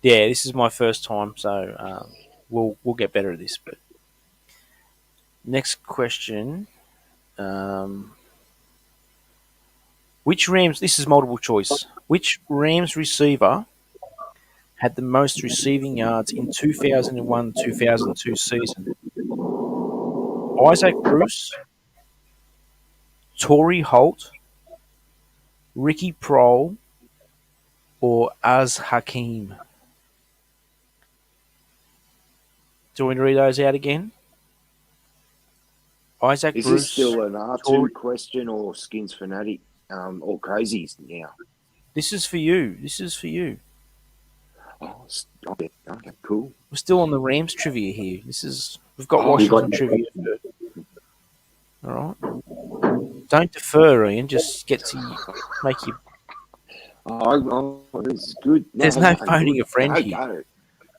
Yeah, this is my first time, so we'll get better at this. But next question: which Rams? This is multiple choice. Which Rams receiver had the most receiving yards in 2001-2002 season? Isaac Bruce, Torrey Holt, Ricky Prohl, or Az Hakim? Do you want me to read those out again? Isaac Is Bruce. this still an R2 question or Skinsfanatic or crazies now? This is for you. This is for you. Okay, cool. We're still on the Rams trivia here. We've got Washington trivia. All right. Don't defer, Ian. Just get to make you. This is good. There's no phoning a friend here. Go.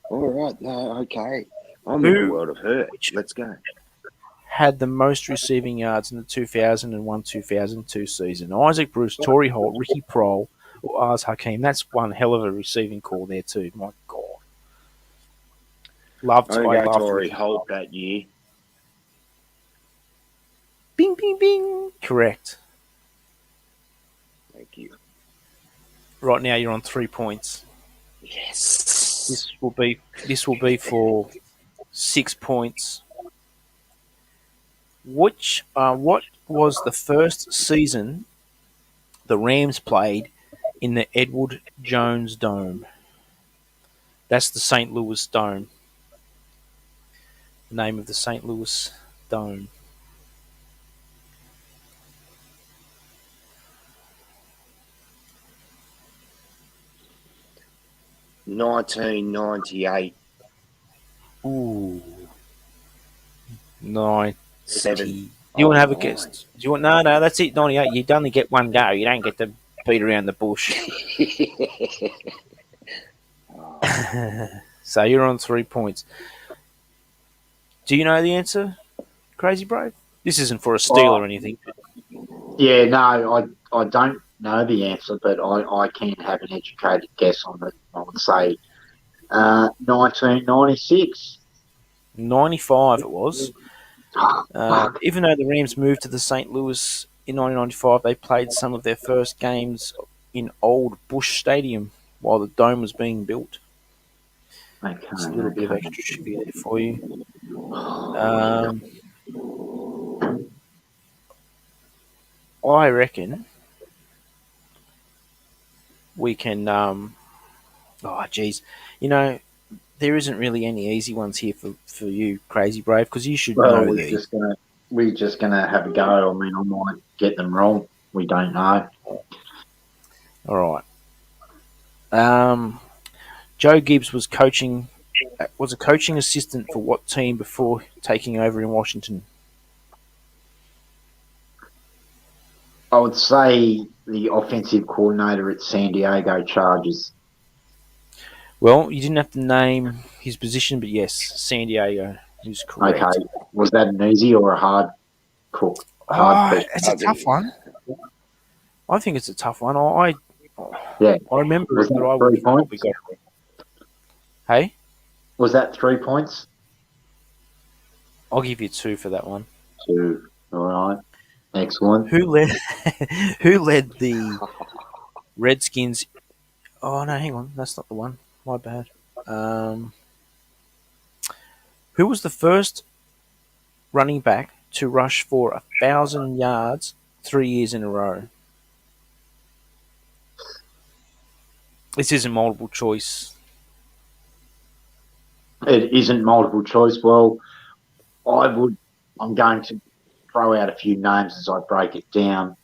All right. No, okay. I'm in a world of hurt. Let's go. Had the most receiving yards in the 2001-2002 season? Isaac Bruce, Torrey Holt, Ricky Prohl, or Az Hakim? That's one hell of a receiving call there too. My God. I love Torrey Holt that year. Bing, bing, bing. Correct. Thank you. Right now you're on 3 points. Yes. This will be for 6 points. What was the first season the Rams played in the Edward Jones Dome? That's the St. Louis Dome. The name of the St. Louis Dome. $1998. Ooh. 90. Seven. you want to have a Oh, guess? Do you want? No, that's it. 98. You only get one go. You don't get to beat around the bush. So you're on 3 points. Do you know the answer, Crazy Brave? This isn't for a steal or anything. Yeah, no, I don't know the answer, but I can have an educated guess on it. I would say 1996. 95 it was. Even though the Rams moved to the St. Louis in 1995, they played some of their first games in Old Bush Stadium while the dome was being built. Okay, Just a little bit of okay. extra trivia there for you. Um, I reckon we can. Oh, geez. You know, there isn't really any easy ones here for you, Crazy Brave, because you should Well, know these. we're just gonna have a go. I mean, I might get them wrong. We don't know. All right. Joe Gibbs was a coaching assistant for what team before taking over in Washington? I would say the offensive coordinator at San Diego Chargers. Well, you didn't have to name his position, but yes, San Diego is correct. Okay, was that an easy or a hard cook? Hard Oh, question. it's a tough one. I think it's a tough one. Yeah. I remember Was it, but that I would 3 have probably points? got it. Hey, Was that 3 points? I'll give you 2 for that one. 2. All right. Excellent. Who led? Who led the Redskins? Oh no, hang on, that's not the one. My bad. Who was the first running back to rush for 1,000 yards 3 years in a row? This isn't multiple choice. It isn't multiple choice. Well, I'm going to throw out a few names as I break it down.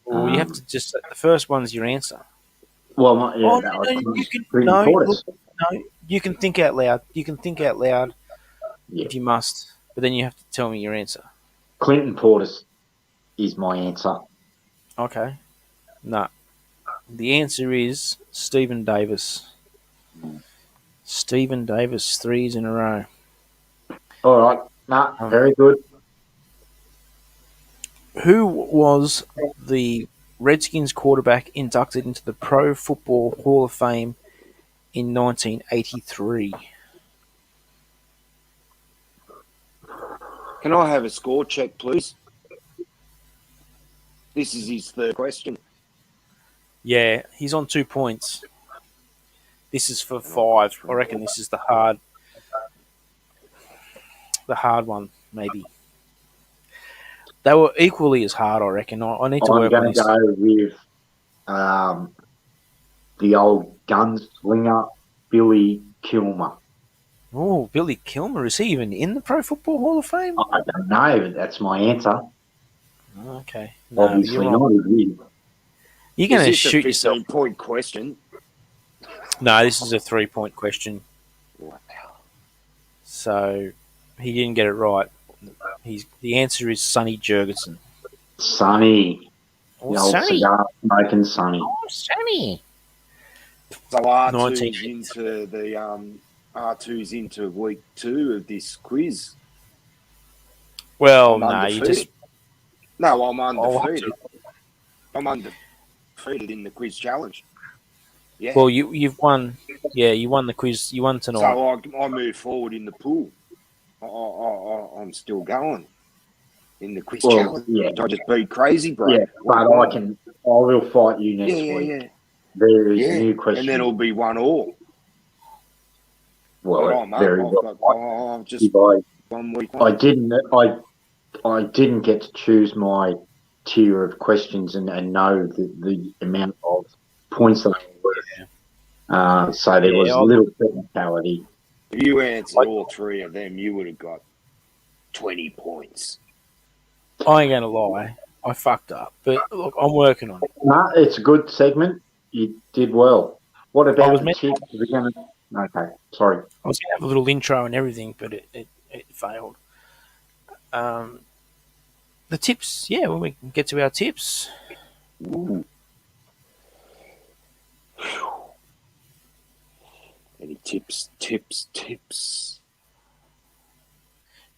Well, you have to just. The first one's your answer. Well, Oh that no, was you can Clinton no, Portis. look, no. You can think out loud. You can think out loud Yeah. if you must, but then you have to tell me your answer. Clinton Portis is my answer. Okay. No. The answer is Stephen Davis. Stephen Davis, 3 years in a row. All right. Very good. Who was the Redskins quarterback inducted into the Pro Football Hall of Fame in 1983? Can I have a score check, please? This is his third question. Yeah, he's on 2 points. This is for 5. I reckon this is the hard one, maybe. They were equally as hard, I reckon. I need to I'm work on going to this. go with the old gunslinger, Billy Kilmer. Oh, Billy Kilmer. Is he even in the Pro Football Hall of Fame? I don't know, but that's my answer. Okay. No, Obviously you're not. wrong. It is. You're going to Is this shoot a yourself. 15-point question? No, this is a 3-point question. Wow. So he didn't get it right. The answer is Sonny Jurgensen. Sonny. Oh, The old Sonny. cigar smoking Sonny. Oh, Sonny. So R2's 1980. into the R2's into week 2 of this quiz. Well, I'm no, you undefeated. just. No, I'm I'll have undefeated. I'm undefeated in the quiz challenge. Yeah. Well, you've won. Yeah, you won the quiz. You won tonight. So I move forward in the pool. I'm still going in the quiz challenge. Yeah. I just beat Crazy, bro. Yeah, but I will fight you next week. Yeah. There is a new question. And then it'll be 1-1. Well, very well. Just If I 1 week. I didn't get to choose my tier of questions and know the amount of points that I were. So there was a little technicality. If you answered all 3 of them, you would have got 20 points. I ain't gonna lie. I fucked up, but look, I'm working on it. No, it's a good segment. You did well. What about was the meant- tips? Okay, sorry. I was gonna have a little intro and everything, but it failed. The tips, yeah, when we can get to our tips. Ooh. Any tips?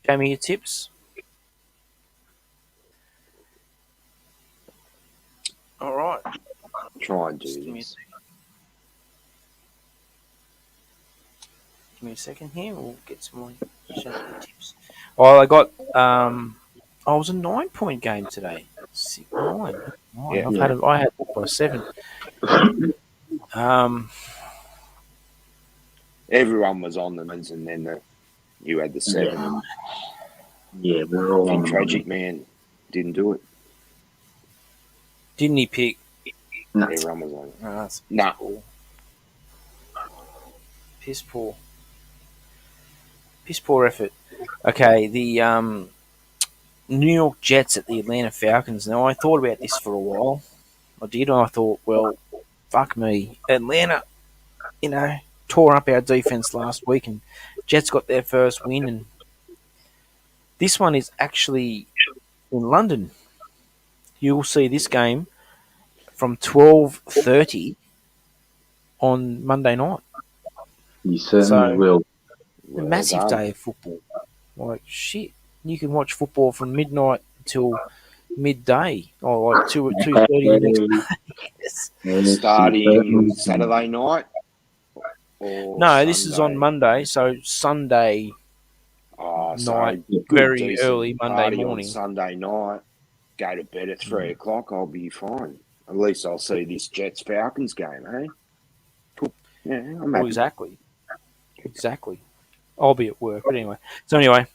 Jamie, your tips? All right. Try and do Just give me a this. second. Give me a second here. We'll get some more tips. Oh, I got. I was a 9-point game today. 9. Yeah. I had it by 7. Everyone was on the ones, and then you had the 7. Yeah. And Yeah, we're all I think on Tragic Man didn't do it. Didn't he pick? No. Everyone was on it. Oh, that's Nah. poor. Piss poor. Piss poor effort. Okay, the New York Jets at the Atlanta Falcons. Now, I thought about this for a while. I did. And I thought, well, fuck me. Atlanta, tore up our defense last week, and Jets got their first win. And this one is actually in London. You will see this game from 12:30 on Monday night. You certainly So, will. a Well massive done. day of football. Like shit, you can watch football from midnight until midday, or like 2:30 the next day. Yes. Yes, Starting Saturday night? Or No, this is on Sunday? Monday, so Sunday Oh, so night, good, very decent early Monday party morning. on Sunday night. Go to bed at 3 o'clock. I'll be fine. At least I'll see this Jets Falcons game, eh? Cool. Yeah, I'm Well, happy. exactly. I'll be at work, but anyway. So anyway,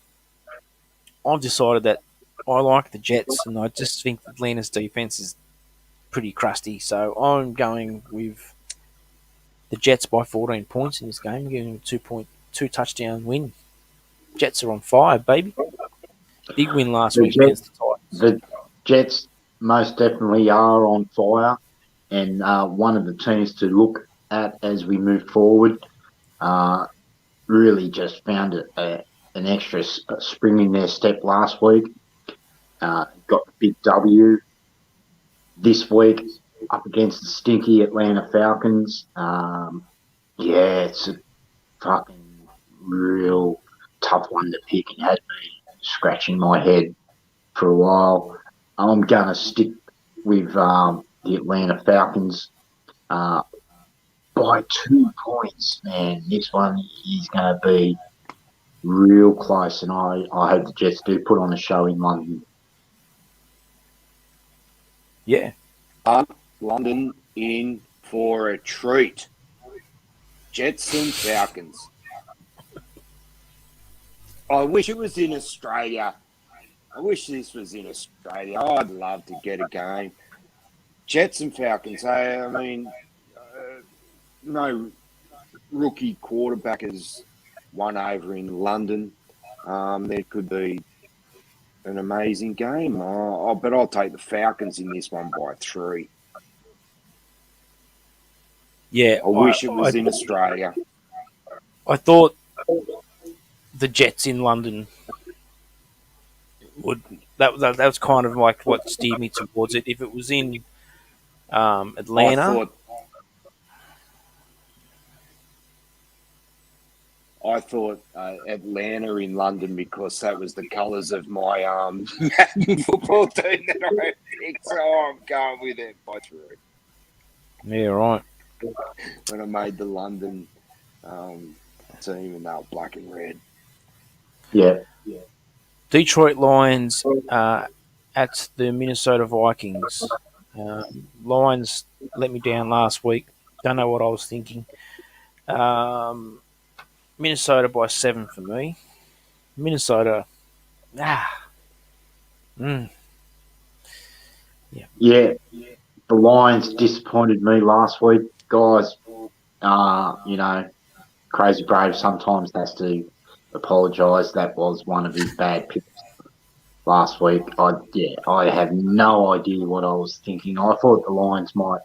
I've decided that I like the Jets, and I just think Atlanta's defense is pretty crusty. So I'm going with the Jets by 14 points in this game, giving them a 2 touchdown win. Jets are on fire, baby. Big win last week against the Titans. The Jets most definitely are on fire, and one of the teams to look at as we move forward. Really just found an extra spring in their step last week. Got the big W this week up against the stinky Atlanta Falcons. It's a fucking real tough one to pick, and had me scratching my head for a while. I'm going to stick with the Atlanta Falcons by 2 points, man. This one is going to be real close, and I hope the Jets do put on a show in London. Yeah. London in for a treat. Jets and Falcons. I wish it was in Australia. I wish this was in Australia. I'd love to get a game. Jets and Falcons. I mean, no rookie quarterback has won over in London. There could be an amazing game. But I'll take the Falcons in this one by 3. Yeah. I wish it was in Australia. I thought the Jets in London would. That was kind of like what steered me towards it. If it was in Atlanta, I thought Atlanta in London because that was the colours of my football team that I picked. So I'm going with it by 3. yeah, right. When I made the London team, and they were black and red. Yeah. Detroit Lions at the Minnesota Vikings. Lions let me down last week. Don't know what I was thinking. Minnesota by 7 for me. Minnesota. Yeah. The Lions disappointed me last week, guys. Crazy Brave sometimes has to apologise. That was one of his bad picks last week. I have no idea what I was thinking. I thought the Lions might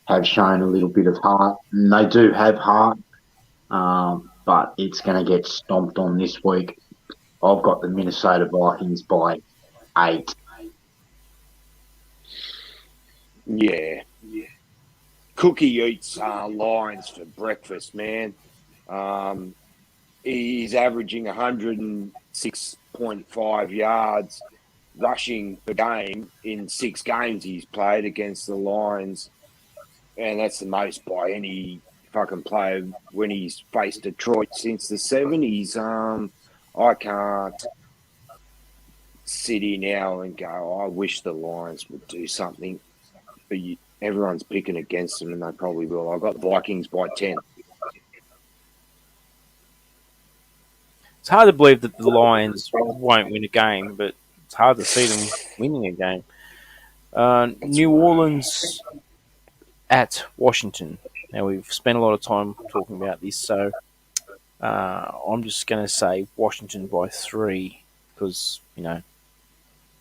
have shown a little bit of heart, and they do have heart, but it's going to get stomped on this week. I've got the Minnesota Vikings by 8. Yeah. Cookie eats Lions for breakfast, man. Um, he's averaging 106.5 yards rushing per game in 6 games he's played against the Lions. And that's the most by any fucking player when he's faced Detroit since the 70s. I can't sit here now and go, I wish the Lions would do something. But everyone's picking against them, and they probably will. I got Vikings by 10. It's hard to believe that the Lions won't win a game, but it's hard to see them winning a game. New Orleans at Washington. Now, we've spent a lot of time talking about this, so I'm just going to say Washington by 3 because,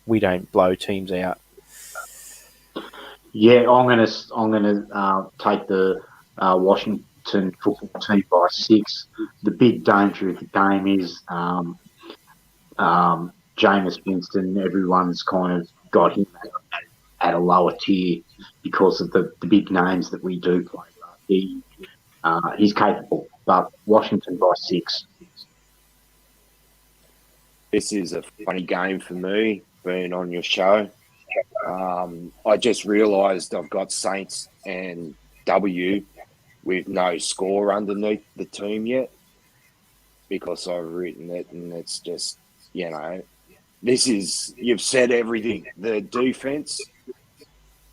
we don't blow teams out. Yeah, I'm gonna take the Washington football team by 6. The big danger of the game is Jameis Winston. Everyone's kind of got him at a lower tier because of the big names that we do play. He's capable, but Washington by 6. This is a funny game for me, being on your show. I just realised I've got Saints and W with no score underneath the team yet because I've written it, and it's just, you've said everything. The defense,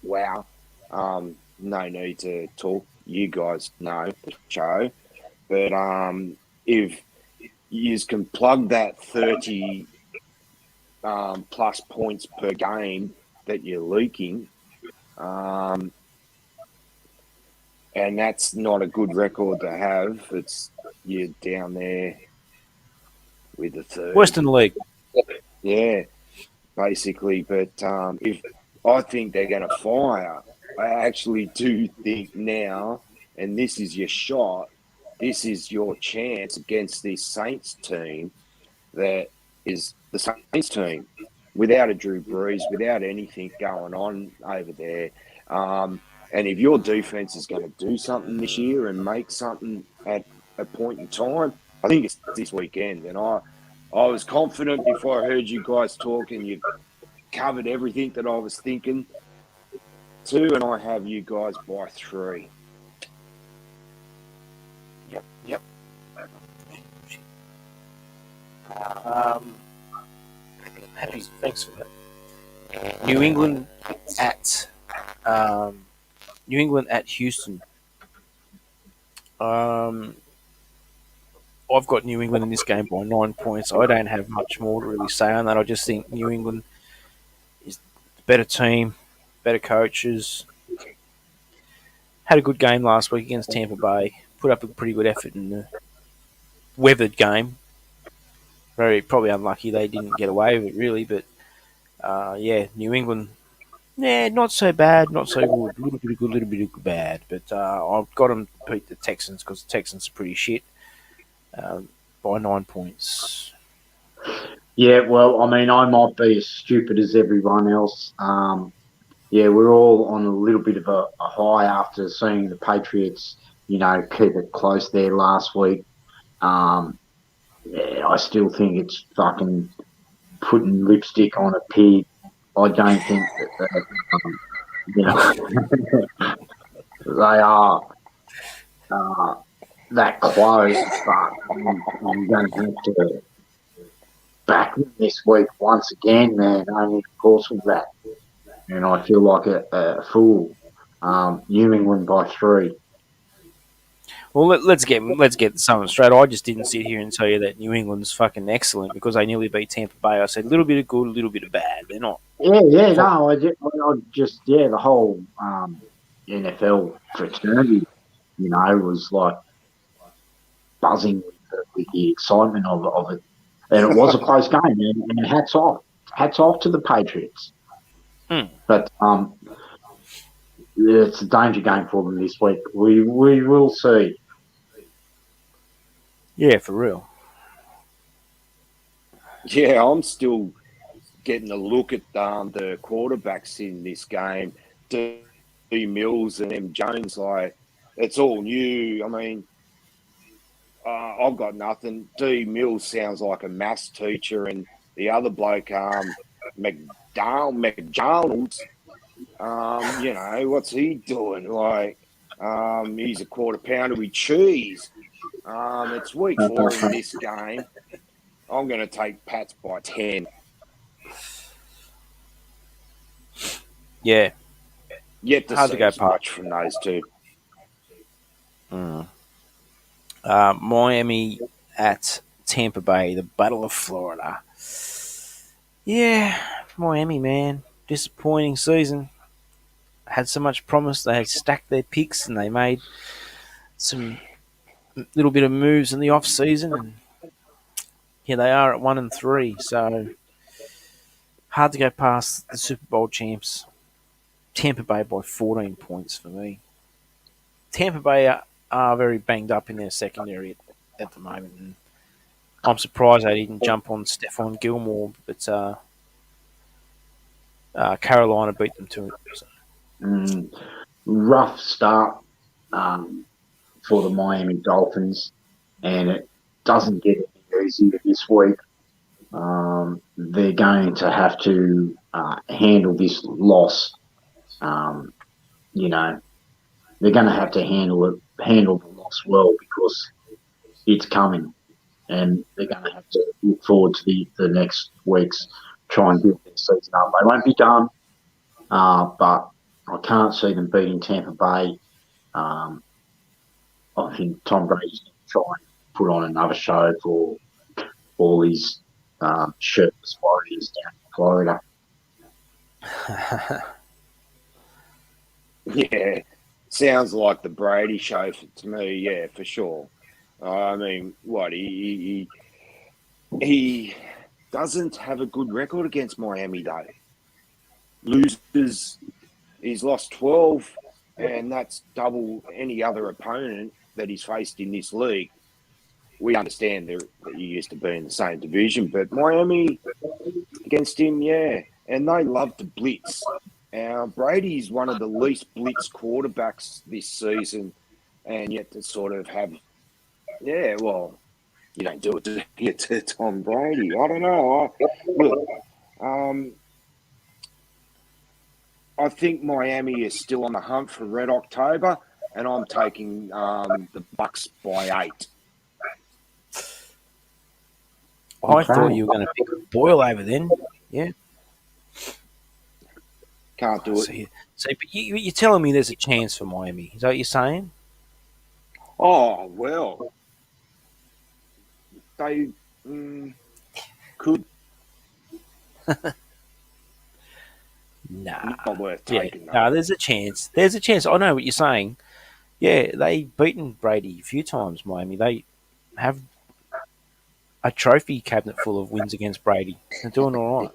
wow. No need to talk. You guys know the show. But if you can plug that 30 plus points per game that you're leaking, and that's not a good record to have. You're down there with the third. Western League. Yeah, basically. But if I think they're going to fire, I actually do think now, and this is your shot, this is your chance against this Saints team that is the Saints team without a Drew Brees, without anything going on over there. And if your defense is going to do something this year and make something at a point in time, I think it's this weekend. And I was confident before I heard you guys talk, and you covered everything that I was thinking too, and I have you guys by 3. Yep. Happy. Thanks for that. New England at Houston. I've got New England in this game by 9 points. I don't have much more to really say on that. I just think New England is the better team, better coaches. Had a good game last week against Tampa Bay. Put up a pretty good effort in the weathered game. Probably unlucky they didn't get away with it, really. But, New England, not so bad, not so good. A little bit of good, a little bit of bad. But I've got them to beat the Texans because the Texans are pretty shit by 9 points. Yeah, well, I mean, I might be as stupid as everyone else. We're all on a little bit of a high after seeing the Patriots, keep it close there last week. I still think it's fucking putting lipstick on a pig. I don't think that they are that close, but I'm going to have to back them this week once again, man, only because of that. And I feel like a fool. New England by 3. Well, let's get something straight. I just didn't sit here and tell you that New England's fucking excellent because they nearly beat Tampa Bay. I said a little bit of good, a little bit of bad. They're not. The whole NFL fraternity, was like buzzing with the excitement of it. And it was a close game, and hats off to the Patriots. But it's a danger game for them this week. We will see. Yeah, for real. Yeah, I'm still getting a look at the quarterbacks in this game. Mills and M Jones, like it's all new. I mean, I've got nothing. D Mills sounds like a maths teacher, and the other bloke, McDonald's, what's he doing? Like, he's a quarter pounder with cheese. It's week 4 in this game. I'm going to take Pats by 10. Yeah, Yet to hard see to go as past. much from those two. Miami at Tampa Bay, the Battle of Florida. Yeah, Miami, man, disappointing season. Had so much promise. They had stacked their picks and they made some little bit of moves in the off season, and here they are at 1-3. So hard to go past the Super Bowl champs. Tampa Bay by 14 points for me. Tampa Bay are very banged up in their secondary at the moment, and I'm surprised they didn't jump on Stephon Gilmore, but Carolina beat them to it. So. Rough start for the Miami Dolphins, and it doesn't get any easier this week. They're going to have to handle this loss. They're going to have to handle the loss well, because it's coming, and they're going to have to look forward to the next weeks, try and build their season up. They won't be done, but I can't see them beating Tampa Bay. I think Tom Brady's going to try and put on another show for all his shirtless warriors down in Florida. Yeah, sounds like the Brady show to me. Yeah, for sure. I mean, what he doesn't have a good record against Miami though. Loses, he's lost 12, and that's double any other opponent that he's faced in this league. We understand that you used to be in the same division, but Miami against him, yeah, and they love to blitz. Brady's one of the least blitz quarterbacks this season, and yet to sort of have, you don't do it to get to Tom Brady. I don't know. I think Miami is still on the hunt for Red October, and I'm taking the Bucks by 8. I thought you were going to pick Boyle over then. Yeah. Can't do it. So, but you're telling me there's a chance for Miami. Is that what you're saying? Oh, well. They could. Nah. Not worth taking. No, there's a chance. There's a chance. I know what you're saying. Yeah, they've beaten Brady a few times, Miami. They have a trophy cabinet full of wins against Brady. They're doing all right.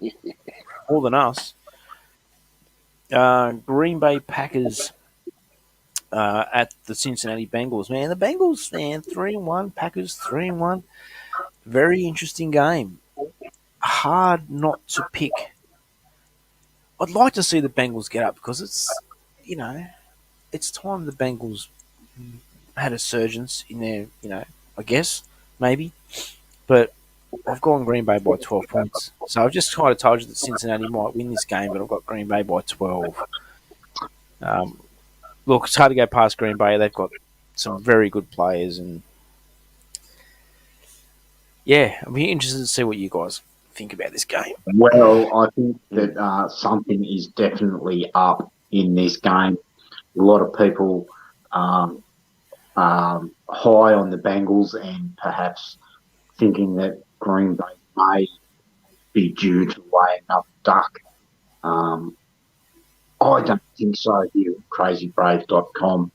More than us. Green Bay Packers at the Cincinnati Bengals. Man, the Bengals, 3-1. Packers 3-1. Very interesting game. Hard not to pick. I'd like to see the Bengals get up, because it's time the Bengals had a surgence in their, I guess, maybe. But I've gone Green Bay by 12 points. So I've just kind of told you that Cincinnati might win this game, but I've got Green Bay by 12. Look, it's hard to go past Green Bay. They've got some very good players, and yeah, I'll be interested to see what you guys think about this game. Well, I think that something is definitely up in this game. A lot of people high on the Bengals, and perhaps thinking that Green Bay may be due to lay another duck. I don't think so here at crazybrave.com.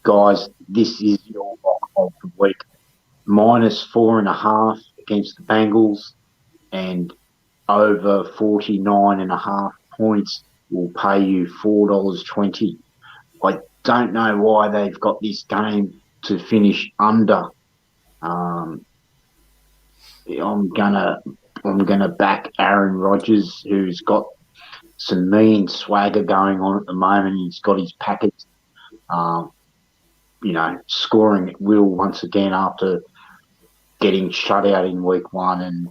Guys, this is your lock of the week. -4.5 against the Bengals, and over 49.5 points will pay you $4.20. I don't know why they've got this game to finish under. I'm gonna back Aaron Rodgers, who's got some mean swagger going on at the moment. He's got his packets, scoring at will once again after getting shut out in week one, and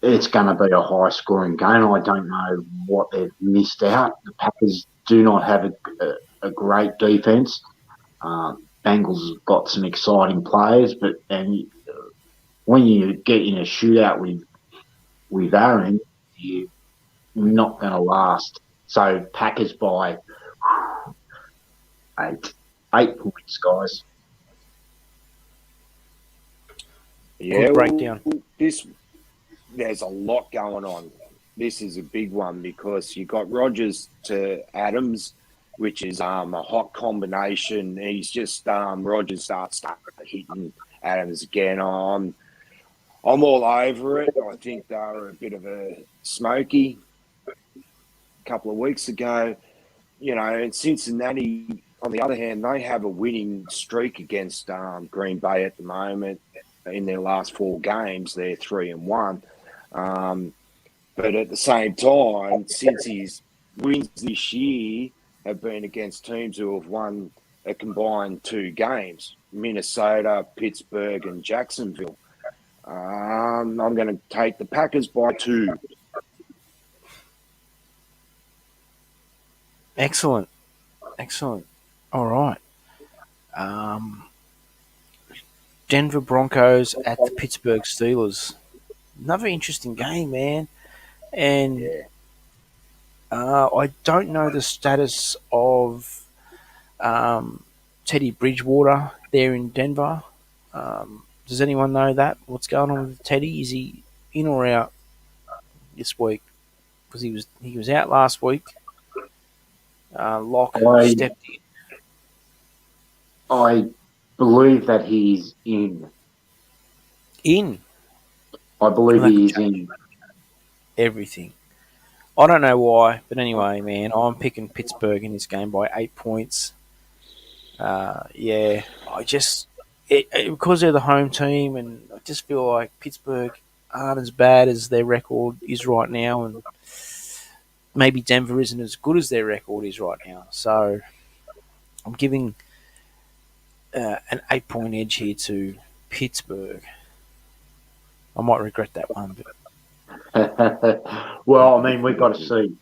it's going to be a high-scoring game. I don't know what they've missed out. The Packers do not have a great defence. Bengals have got some exciting players, but when you get in a shootout with Aaron, you're not going to last. So Packers by 8 points, guys. Yeah, Good breakdown. There's a lot going on. This is a big one because you got Rodgers to Adams, which is a hot combination. He's just Rodgers starts hitting Adams again. I'm all over it. I think they were a bit of a smoky a couple of weeks ago. And Cincinnati, on the other hand, they have a winning streak against Green Bay at the moment. In their last 4 games, they're 3-1. But at the same time, since his wins this year have been against teams who have won a combined 2 games, Minnesota, Pittsburgh, and Jacksonville. I'm going to take the Packers by 2. Excellent. All right. Denver Broncos at the Pittsburgh Steelers. Another interesting game, man. And I don't know the status of Teddy Bridgewater there in Denver. Does anyone know that? What's going on with Teddy? Is he in or out this week? Because he was out last week. Locke stepped in. I believe that he's in. I believe he is in. Everything. I don't know why, but anyway, man, I'm picking Pittsburgh in this game by 8 points. Because they're the home team, and I just feel like Pittsburgh aren't as bad as their record is right now, and maybe Denver isn't as good as their record is right now. So I'm giving an 8-point edge here to Pittsburgh. I might regret that one, but well, I mean, we've got to see.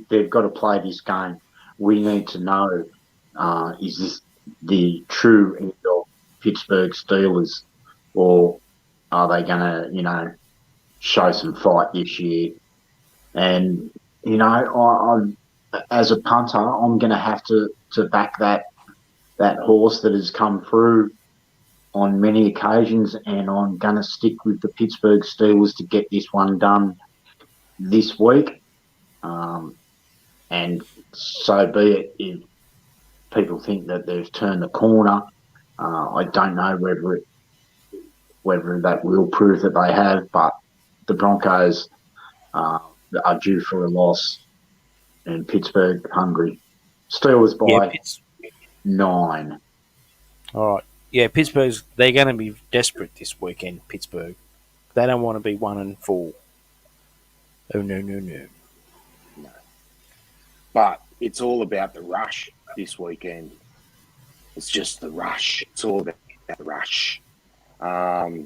They've got to play this game. We need to know: is this the true end of Pittsburgh Steelers, or are they going to, show some fight this year? And I'm as a punter, I'm going to have to back that horse that has come through on many occasions, and I'm going to stick with the Pittsburgh Steelers to get this one done this week. And so be it if people think that they've turned the corner. I don't know whether that will prove that they have, but the Broncos are due for a loss, and Pittsburgh hungry. Steelers by 9. All right. Yeah, they're going to be desperate this weekend, Pittsburgh. They don't want to be 1-4. Oh, no. But it's all about the rush this weekend. It's just the rush. It's all about the rush. I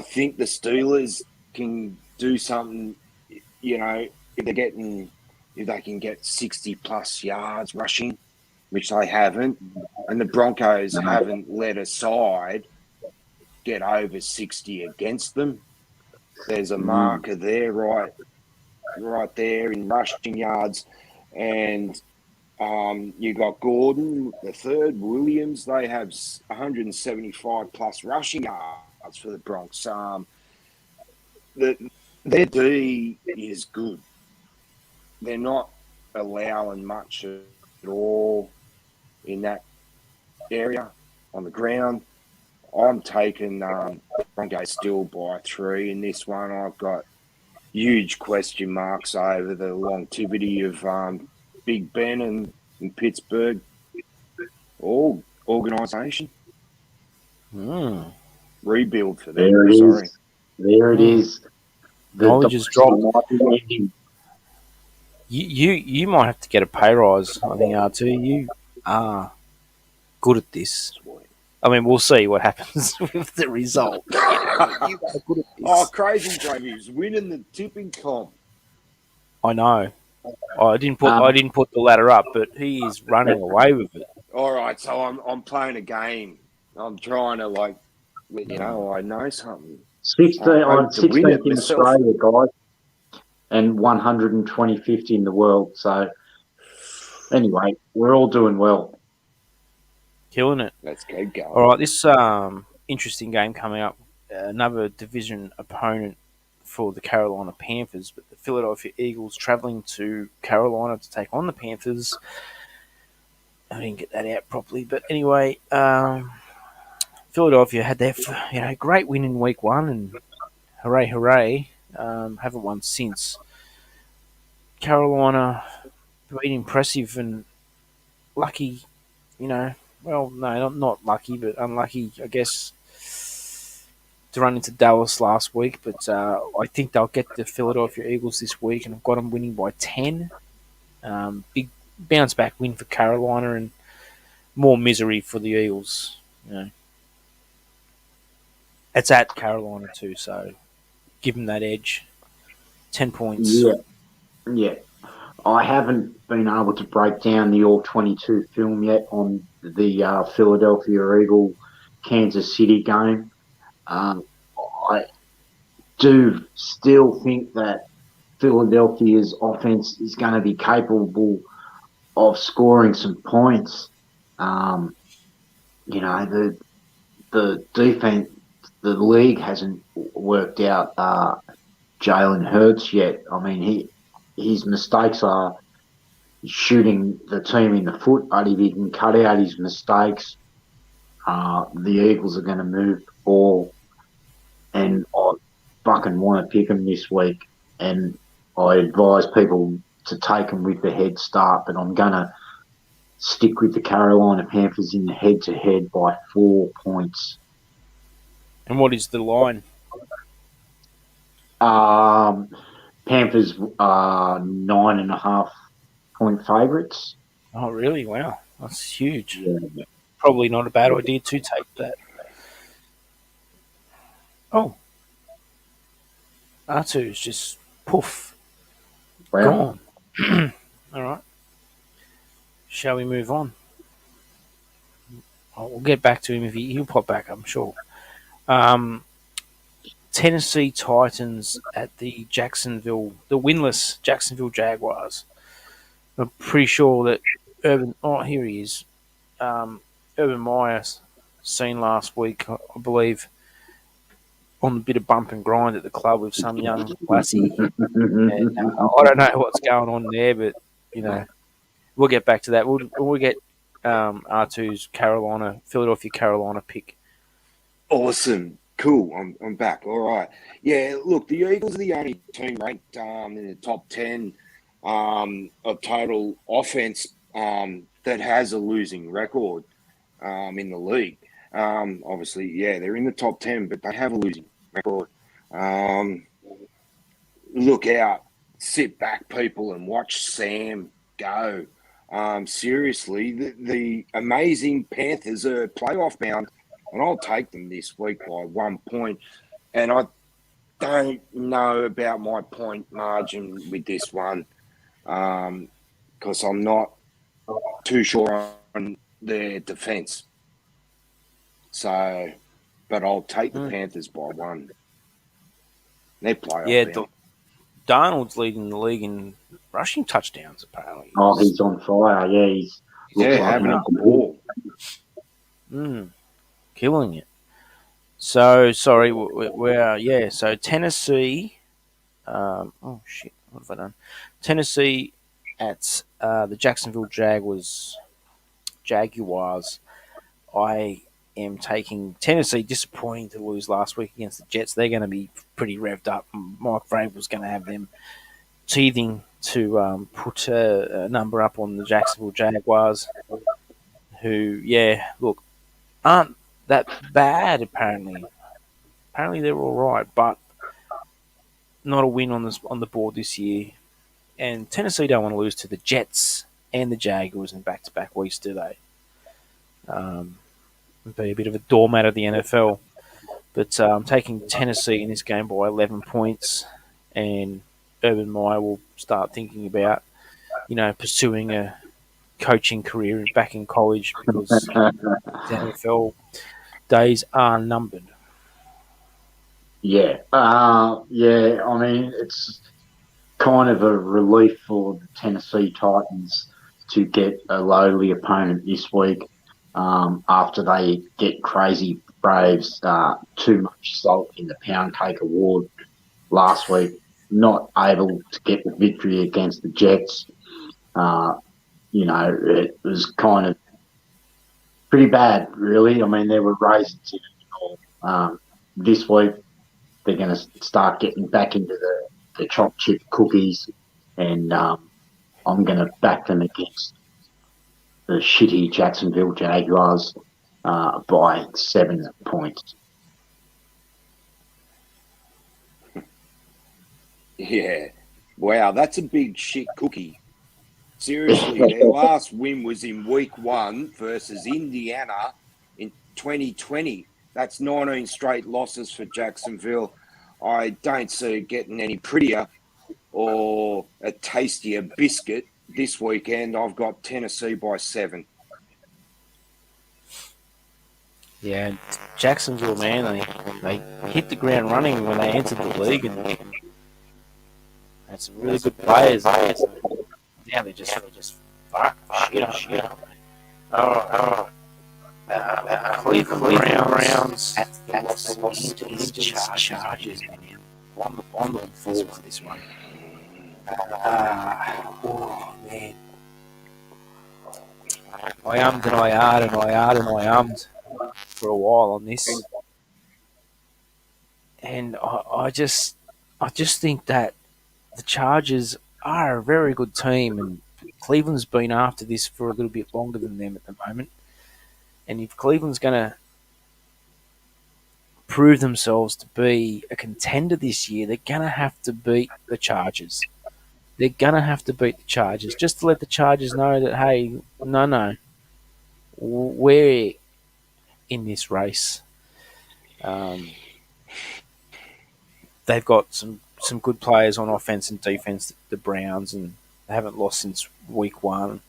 think the Steelers can do something, if they can get 60-plus yards rushing, which they haven't, and the Broncos haven't let a side get over 60 against them. There's a marker there, right there in rushing yards, and you got Gordon, the third, Williams. They have 175-plus rushing yards for the Bronx. Their D is good. They're not allowing much at all in that area on the ground. I'm taking Broncos still by 3 in this one. I've got huge question marks over the longevity of Big Ben and Pittsburgh organisation. Rebuild for them. There it is. Knowledge is dropped. You might have to get a pay rise. I think R2. You are good at this. Sweet. I mean, we'll see what happens with the result. You are good at Oh, this. crazy Jamie's winning the tipping comp. I know. I didn't Um, put the ladder up, but he is running away with it. All right, so I'm playing a game. I'm trying to I know something. 16 I on hope to win 16th it in myself. Australia, guys, and 125th in the world. So anyway, we're all doing well. Killing it. Let's keep All going. right, this interesting game coming up. Another division opponent for the Carolina Panthers, but the Philadelphia Eagles traveling to Carolina to take on the Panthers. I didn't get that out properly, but anyway, Philadelphia had their great win in week one, and hooray, hooray! Haven't won since. Carolina been impressive and lucky, you know. Well, no, not lucky, but unlucky, I guess, to run into Dallas last week. But I think they'll get the Philadelphia Eagles this week, and I've got them winning by 10. Big bounce back win for Carolina, and more misery for the Eagles. You know, it's at Carolina too, so give them that edge. 10 points. Yeah, yeah. I haven't been able to break down the All 22 film yet on the Philadelphia Eagle Kansas City game. I do still think that Philadelphia's offense is going to be capable of scoring some points. Um, the defense, the league hasn't worked out Jalen Hurts yet. I mean, his mistakes are shooting the team in the foot, but if he can cut out his mistakes, the Eagles are going to move the ball, and I fucking want to pick them this week. And I advise people to take them with the head start, but I'm going to stick with the Carolina Panthers in the head-to-head by 4 points. And what is the line? Panthers are 9.5-point favourites. Oh, really? Wow, that's huge. Yeah. Probably not a bad idea to take that. Oh, R2's just poof, Well, gone. All right. Shall we move on? We'll get back to him if he'll pop back, I'm sure. Tennessee Titans at the winless Jacksonville Jaguars. I'm pretty sure that here he is. Urban Meyer seen last week, I believe, on a bit of bump and grind at the club with some young lassie. And, I don't know what's going on there, but we'll get back to that. We'll get R2's Philadelphia Carolina pick. Awesome. Cool. I'm back. All right. Yeah, look, the Eagles are the only team ranked in the top 10 of total offense that has a losing record in the league. Obviously, yeah, they're in the top 10, but they have a losing record. Look out. Sit back, people, and watch Sam go. Seriously, the amazing Panthers are playoff bound, and I'll take them this week by 1 point. And I don't know about my point margin with this one because I'm not too sure on their defense. So, but I'll take the Panthers by 1. They're playoff bound. Darnold's leading the league in rushing touchdowns, apparently. Oh, he's on fire. Yeah, he's having a ball. Killing it. So, sorry, we're so Tennessee. Oh, shit, what have I done? Tennessee at the Jacksonville Jaguars. I am taking Tennessee. Disappointing to lose last week against the Jets. They're going to be pretty revved up. Mike Vrabel's going to have them teething to put a number up on the Jacksonville Jaguars, who, aren't that bad apparently. Apparently they're all right, but not a win on the board this year. And Tennessee don't want to lose to the Jets and the Jaguars in back-to-back weeks, do they? Be a bit of a doormat of the NFL. But I'm taking Tennessee in this game by 11 points, and Urban Meyer will start thinking about, pursuing a coaching career back in college because his NFL days are numbered. Yeah. Yeah. I mean, it's kind of a relief for the Tennessee Titans to get a lowly opponent this week after they get crazy Braves too much salt in the pound cake award last week, not able to get the victory against the Jets. It was kind of pretty bad, really. I mean, there were raisins in it all. This week, they're going to start getting back into the chopped chip cookies, and I'm going to back them against the shitty Jacksonville Jaguars by 7 points. Yeah. Wow, that's a big shit cookie. Seriously, their last win was in week 1 versus Indiana in 2020. That's 19 straight losses for Jacksonville. I don't see it getting any prettier or a tastier biscuit this weekend. I've got Tennessee by 7. Yeah, Jacksonville, man, they hit the ground running when they entered the league, and had some really good players. Now they're just fuck shit up. Cleveland Browns at the Los Angeles Chargers, man. On the fall for this one. Oh man, I ummed and I ahed and I ahed and I ummed for a while on this, and I just think that the Chargers are a very good team, and Cleveland's been after this for a little bit longer than them at the moment. And if Cleveland's going to prove themselves to be a contender this year, they're going to have to beat the Chargers. They're going to have to beat the Chargers just to let the Chargers know that, hey, no, we're in this race. They've got some good players on offense and defense, the Browns, and they haven't lost since week 1.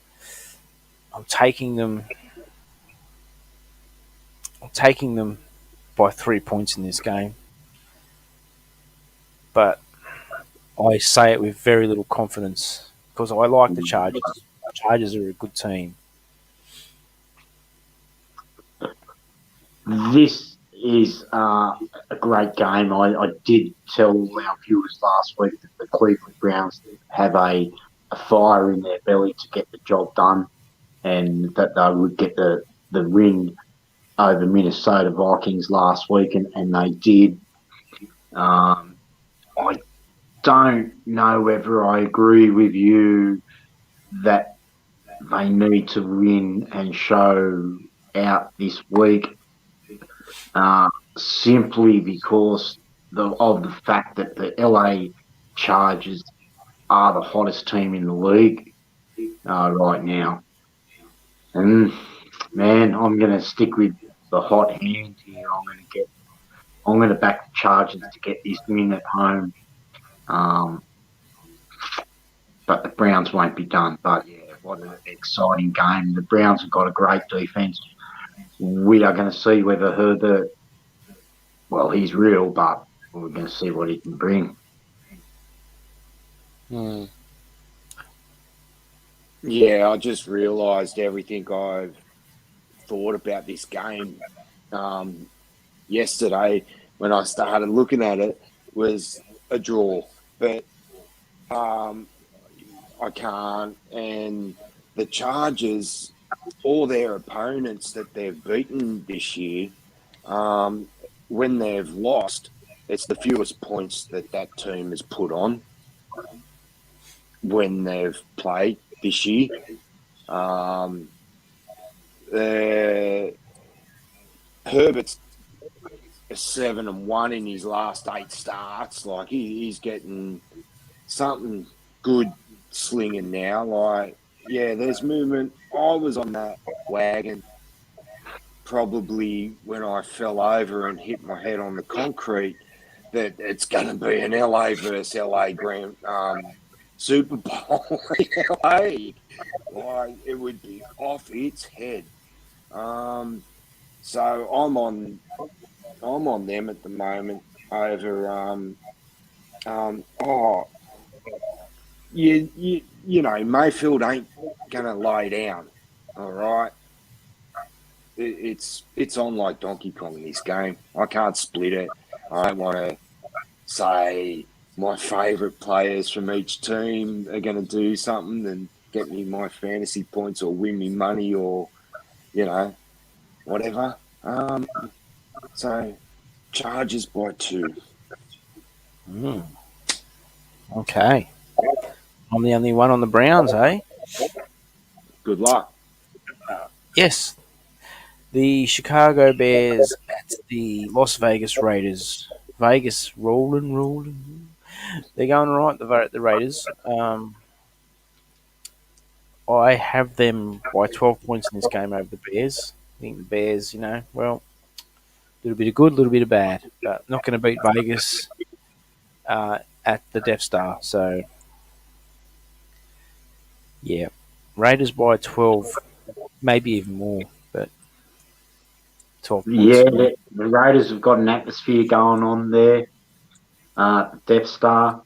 I'm taking them by 3 points in this game. But I say it with very little confidence because I like the Chargers. The Chargers are a good team. This is a great game. I did tell our viewers last week that the Cleveland Browns have a fire in their belly to get the job done, and that they would get the win over Minnesota Vikings last week, and they did. I don't know whether I agree with you that they need to win and show out this week, simply because of the fact that the LA Chargers are the hottest team in the league right now. And man, I'm going to stick with the hot hand here. I'm going to back the Chargers to get this win at home. But the Browns won't be done. But yeah, what an exciting game. The Browns have got a great defense. We are going to see whether Herbert, well, he's real, but we're going to see what he can bring. Yeah, I just realised everything I've thought about this game yesterday when I started looking at it was a draw. But I can't. And the Chargers, all their opponents that they've beaten this year, when they've lost, it's the fewest points that team has put on when they've played this year. Herbert's 7-1 in his last 8 starts. Like he's getting something good slinging now. Like, yeah, there's movement. I was on that wagon probably when I fell over and hit my head on the concrete that it's going to be an LA versus LA Grand Super Bowl in LA. Like, it would be off its head. So I'm on them at the moment over you know, Mayfield ain't gonna lay down. All right. It's on like Donkey Kong in this game. I can't split it. I don't want to say my favourite players from each team are going to do something and get me my fantasy points or win me money or, you know, whatever. So Chargers by 2. Okay. I'm the only one on the Browns, eh? Good luck. Yes. The Chicago Bears at the Las Vegas Raiders. Vegas rolling. They're going right, the Raiders. I have them by 12 points in this game over the Bears. I think the Bears, well, a little bit of good, a little bit of bad, but not going to beat Vegas at the Death Star. So, yeah, Raiders by 12, maybe even more, but 12 points. Yeah, the Raiders have got an atmosphere going on there. Death Star,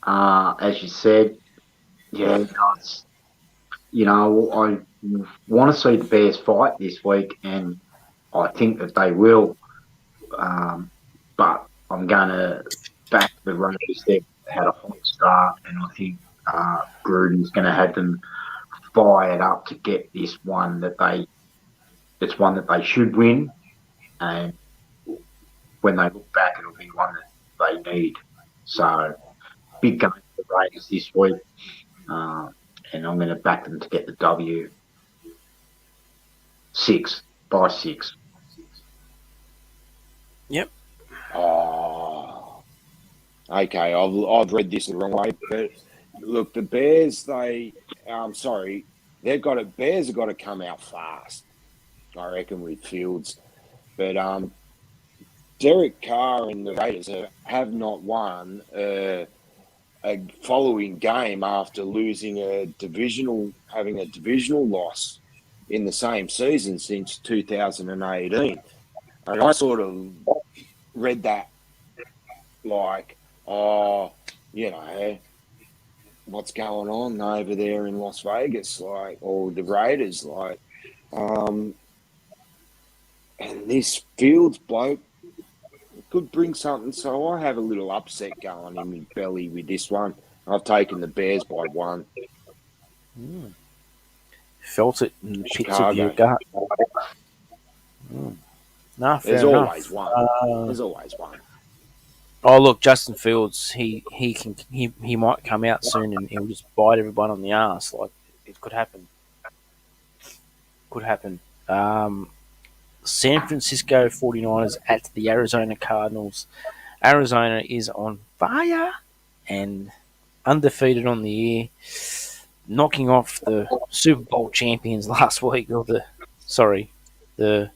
as you said. Yeah, I want to see the Bears fight this week, and I think that they will. But I'm going to back the Raiders. They've had a hot start, and I think Gruden's going to have them fired up to get this one it's one that they should win, and when they look back, it'll be one that they need. So, big game for the Raiders this week, and I'm going to back them to get the W. 6 by 6. Yep. Oh, okay. I've read this the wrong way, but look, the Bears. Bears have got to come out fast. I reckon with Fields, but Derek Carr and the Raiders have not won a following game after having a divisional loss in the same season since 2018. And I sort of read that like, what's going on over there in Las Vegas, like, or the Raiders, like, and this Fields bloke could bring something. So I have a little upset going in my belly with this one. I've taken the Bears by 1. Felt it in the pits Chicago. of your gut. No, fair There's enough. always one. There's always one. Oh, look, Justin Fields, he might come out soon and he'll just bite everyone on the ass. Like, it could happen. San Francisco 49ers at the Arizona Cardinals. Arizona is on fire and undefeated on the year, knocking off the Super Bowl champions last week, the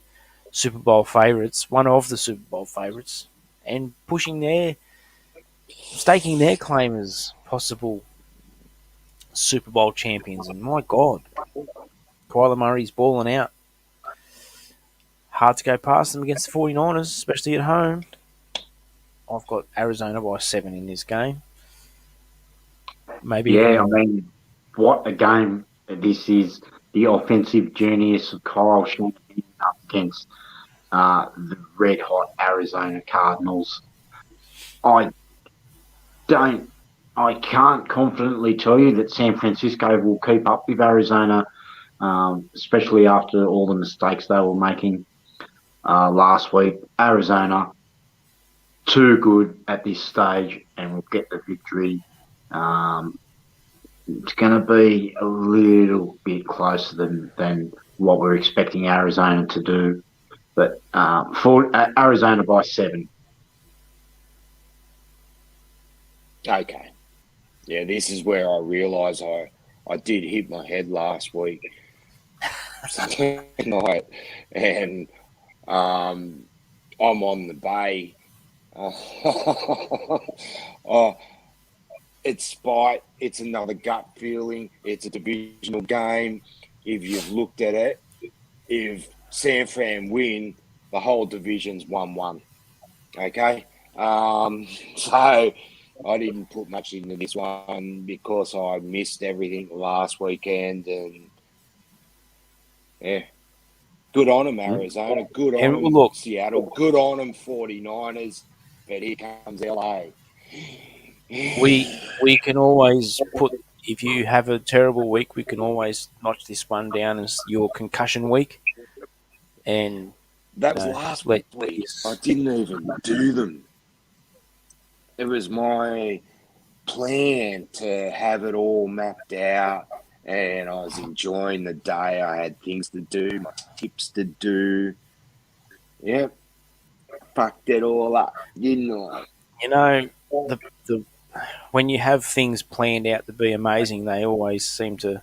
Super Bowl favourites, one of the Super Bowl favourites, and staking their claim as possible Super Bowl champions. And my God, Kyler Murray's balling out. Hard to go past them against the 49ers, especially at home. I've got Arizona by 7 in this game. Maybe. Yeah, I mean, what a game this is. The offensive genius of Kyle Shanahan up against the red-hot Arizona Cardinals. I can't confidently tell you that San Francisco will keep up with Arizona, especially after all the mistakes they were making last week. Arizona, too good at this stage and will get the victory. It's going to be a little bit closer than what we're expecting Arizona to do. But for Arizona by 7. Okay. Yeah, this is where I realise I did hit my head last week, Sunday night, and I'm on the bay. Oh, it's spite. It's another gut feeling. It's a divisional game. If you've looked at it, if San Fran win, the whole division's 1-1. Okay? So I didn't put much into this one because I missed everything last weekend. And, yeah, good on them, Arizona. Good on And them, look, Seattle. Good on them, 49ers. But here comes LA. we can always put, if you have a terrible week, we can always notch this one down as your concussion week, and That was last week. I didn't even do them. It was my plan to have it all mapped out, and I was enjoying the day. I had things to do, my tips to do. Yep, fucked it all up, didn't I? you know the when you have things planned out to be amazing, they always seem to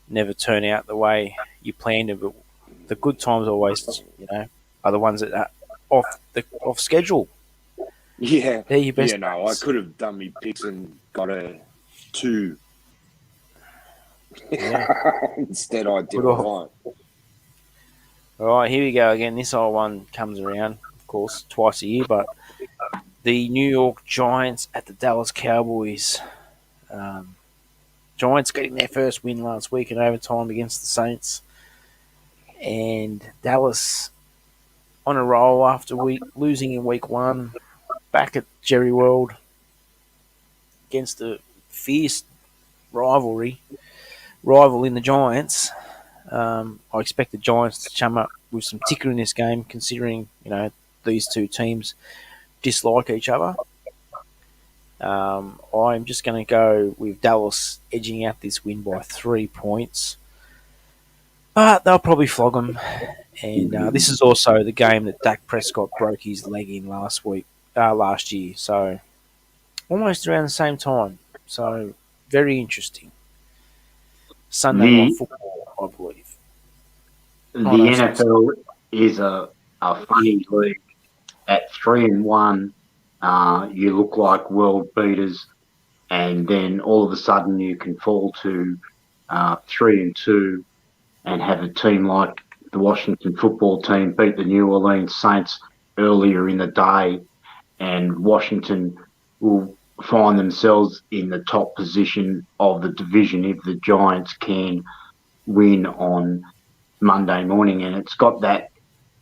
never turn out the way you planned it. But the good times always, are the ones that are off schedule. Yeah, They're your best. I could have done me picks and got a 2. Yeah. Instead, I did Good all off. right. All right, here we go again. This old one comes around, of course, twice a year, but the New York Giants at the Dallas Cowboys. Giants getting their first win last week in overtime against the Saints. And Dallas on a roll after losing in week 1, back at Jerry World against a fierce rival in the Giants. I expect the Giants to chum up with some ticker in this game, considering these two teams dislike each other. I'm just going to go with Dallas edging out this win by 3 points, but they'll probably flog them. And this is also the game that Dak Prescott broke his leg in last year, so almost around the same time. So very interesting. Sunday night The football, I believe. the no, NFL is a funny league. At 3-1, you look like world beaters, and then all of a sudden you can fall to 3-2 and have a team like the Washington football team beat the New Orleans Saints earlier in the day, and Washington will find themselves in the top position of the division if the Giants can win on Monday morning. And it's got that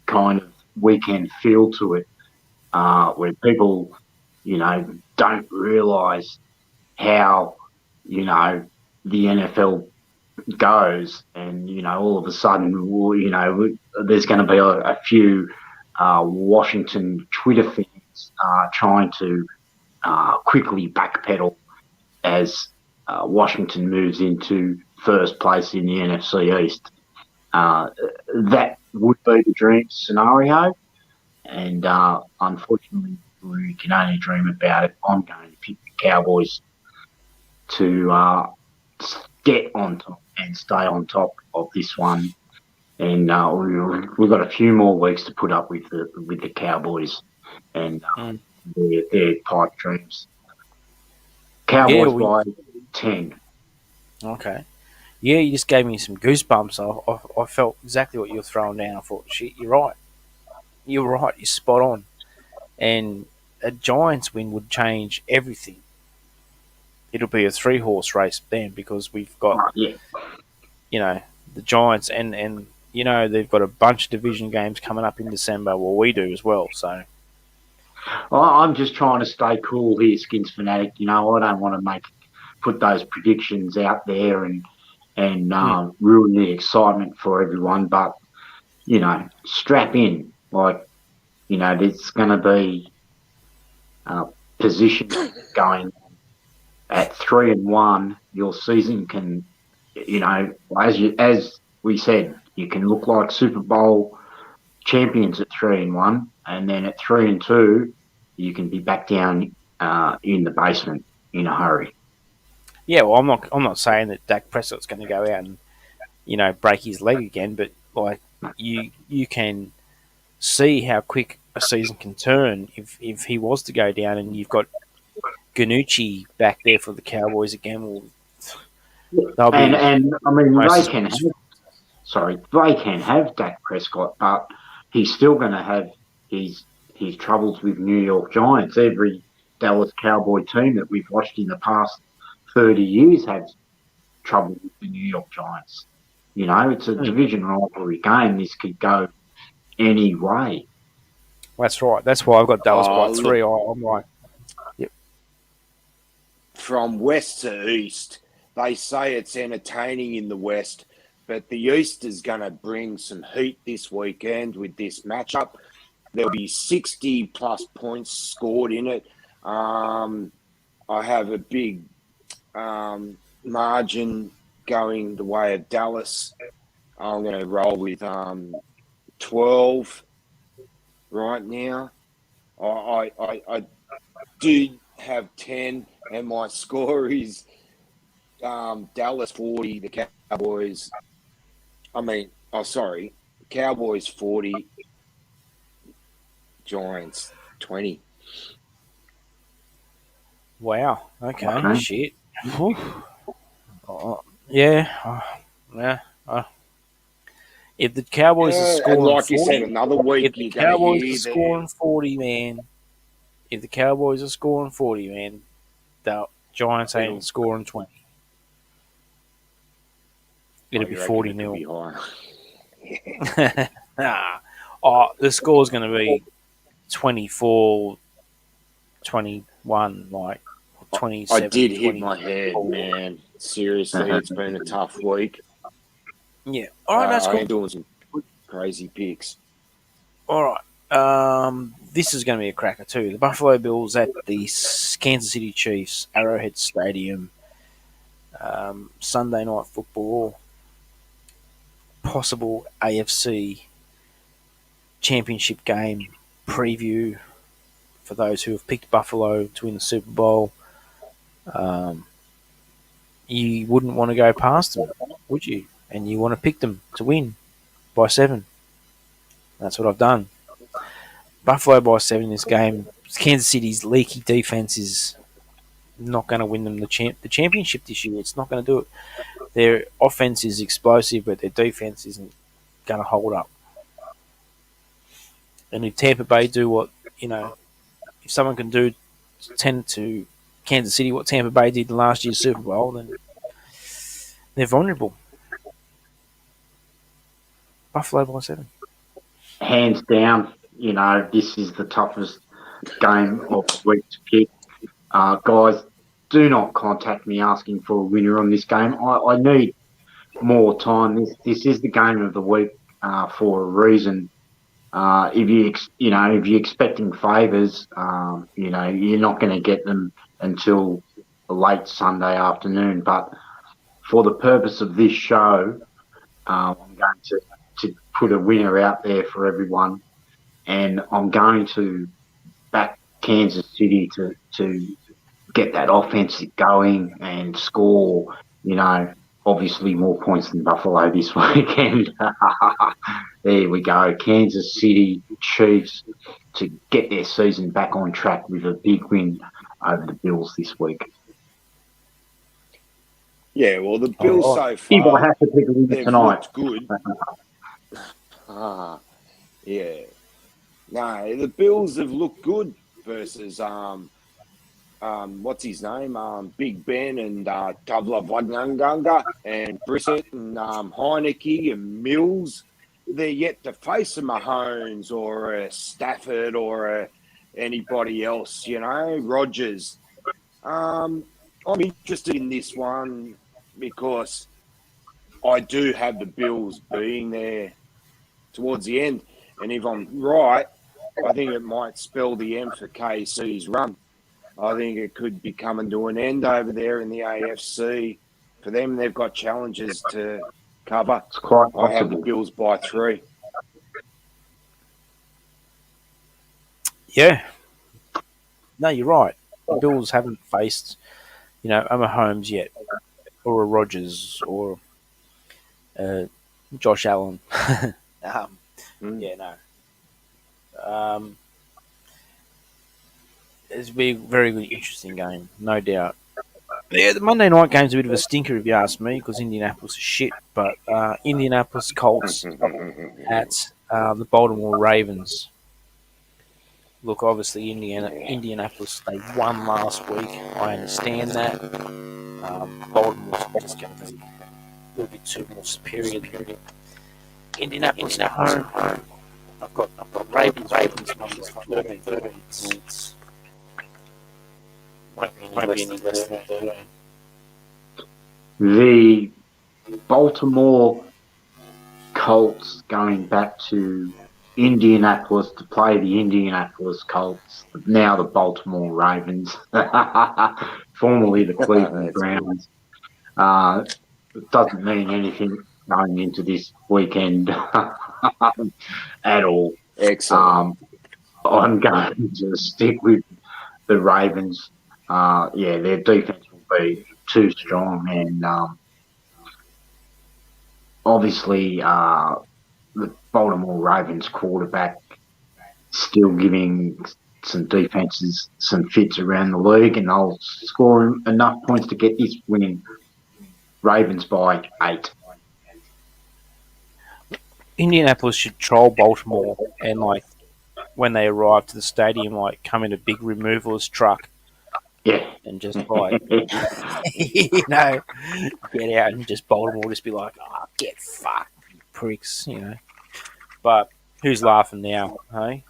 kind of weekend feel to it, where people, don't realise how, the NFL goes, and all of a sudden, there's going to be a few Washington Twitter fans trying to quickly backpedal as Washington moves into first place in the NFC East. That would be the dream scenario, and unfortunately, we can only dream about it. I'm going to pick the Cowboys to get on top and stay on top of this one. And we've got a few more weeks to put up with the Cowboys and their pipe dreams. Cowboys by 10. Okay. Yeah, you just gave me some goosebumps. I felt exactly what you were throwing down. I thought, shit, you're right. You're right. You're spot on. And a Giants win would change everything. It'll be a 3-horse race then, because we've got, the Giants and they've got a bunch of division games coming up in December. Well, we do as well. So I'm just trying to stay cool here, Skinsfanatic. I don't want to put those predictions out there and ruin the excitement for everyone. But strap in. There's going to be position going on. At 3-1, your season can, as we said, you can look like Super Bowl champions at 3-1, and then at 3-2, you can be back down in the basement in a hurry. Yeah, well, I'm not saying that Dak Prescott's going to go out and break his leg again, but like you can see how quick a season can turn if he was to go down, and you've got Ganucci back there for the Cowboys again. Well, they'll And be I mean almost they as can good have, as sorry, they can have Dak Prescott, but he's still going to have his his troubles with New York Giants. Every Dallas Cowboy team that we've watched in the past 30 years has trouble with the New York Giants. You know, it's a Mm, division rivalry game. This could go any way. that's right. That's why I've got Dallas by Oh, look, 3. I'm like, yep. from west to east, they say it's entertaining in the west, but the east is going to bring some heat this weekend with this matchup. There'll be 60 plus points scored in it. I have a big margin going the way of Dallas. I'm going to roll with 12 right now. I do have 10, and my score is Dallas 40, the Cowboys. Sorry, Cowboys 40, Giants 20. Wow. Okay. Okay. Shit. Whew. Yeah. Yeah. If the Cowboys are Yeah, and scoring like you said, 40, another week if the you're going to Cowboys are hear the. scoring 40, man, if the Cowboys are scoring 40, man, the Giants ain't It'll. scoring 20. Oh, It'll be you reckon 40 it could nil. be higher? Nah. Oh, the score's going to be 24, 21, like I 27, did hit my head, 24. man. Seriously, it's been a tough week. Yeah. All right, that's I cool. am doing some crazy picks. All right. This is going to be a cracker too. The Buffalo Bills at the Kansas City Chiefs, Arrowhead Stadium, Sunday night football, possible AFC Championship game preview for those who have picked Buffalo to win the Super Bowl. You wouldn't want to go past them, would you? And you want to pick them to win by 7. That's what I've done. Buffalo by 7 in this game. Kansas City's leaky defense is not going to win them the championship this year. It's not going to do it. Their offense is explosive, but their defense isn't going to hold up. And if Tampa Bay do if someone can do 10 to Kansas City what Tampa Bay did in last year's Super Bowl, then they're vulnerable. Buffalo by 7. Hands down, you know, this is the toughest game of the week to pick. Guys, do not contact me asking for a winner on this game. I need more time. This is the game of the week for a reason. If you're expecting favours, you're not going to get them until late Sunday afternoon. But for the purpose of this show, I'm going to put a winner out there for everyone, and I'm going to back Kansas City to get that offense going and score, obviously more points than Buffalo this weekend. There we go. Kansas City Chiefs to get their season back on track with a big win over the Bills this week. Yeah, well, the Bills so If I far, have to pick a winner they've tonight, looked good. Yeah. No, the Bills have looked good versus what's his name? Big Ben and Tavla Wadnanganga and Brissett and Heineke and Mills. They're yet to face a Mahomes or a Stafford or anybody else, Rodgers. I'm interested in this one because I do have the Bills being there towards the end. And if I'm right, I think it might spell the end for KC's run. I think it could be coming to an end over there in the AFC. For them, they've got challenges to cover. it's quite I have the possible. Bills by 3. Yeah. No, you're right. The Bills haven't faced a Mahomes yet, or a Rodgers, or Josh Allen. um, Mm. yeah, no. Um, it's be a very good, interesting game, no doubt. Yeah, the Monday night game's a bit of a stinker if you ask me, because Indianapolis is shit. But Indianapolis Colts at the Baltimore Ravens. Look, obviously, Indianapolis, they won last week. I understand that. Baltimore's just going to be a little bit too more superior than Indianapolis at home. I've got Ravens numbers for 13 points. It's won't be any less than 13. The Baltimore Colts going back to Indianapolis to play the Indianapolis Colts, now the Baltimore Ravens, formerly the Cleveland That's good. Browns. It doesn't mean anything going into this weekend at all. Excellent. I'm going to stick with the Ravens. Their defense will be too strong, and obviously the Baltimore Ravens quarterback still giving some defenses some fits around the league, and they'll score enough points to get this winning. Ravens by 8. Indianapolis should troll Baltimore and when they arrive to the stadium, come in a big removalist truck Yeah. and just get out and just Baltimore just be like, oh, get fucked, you pricks, But who's laughing now, hey?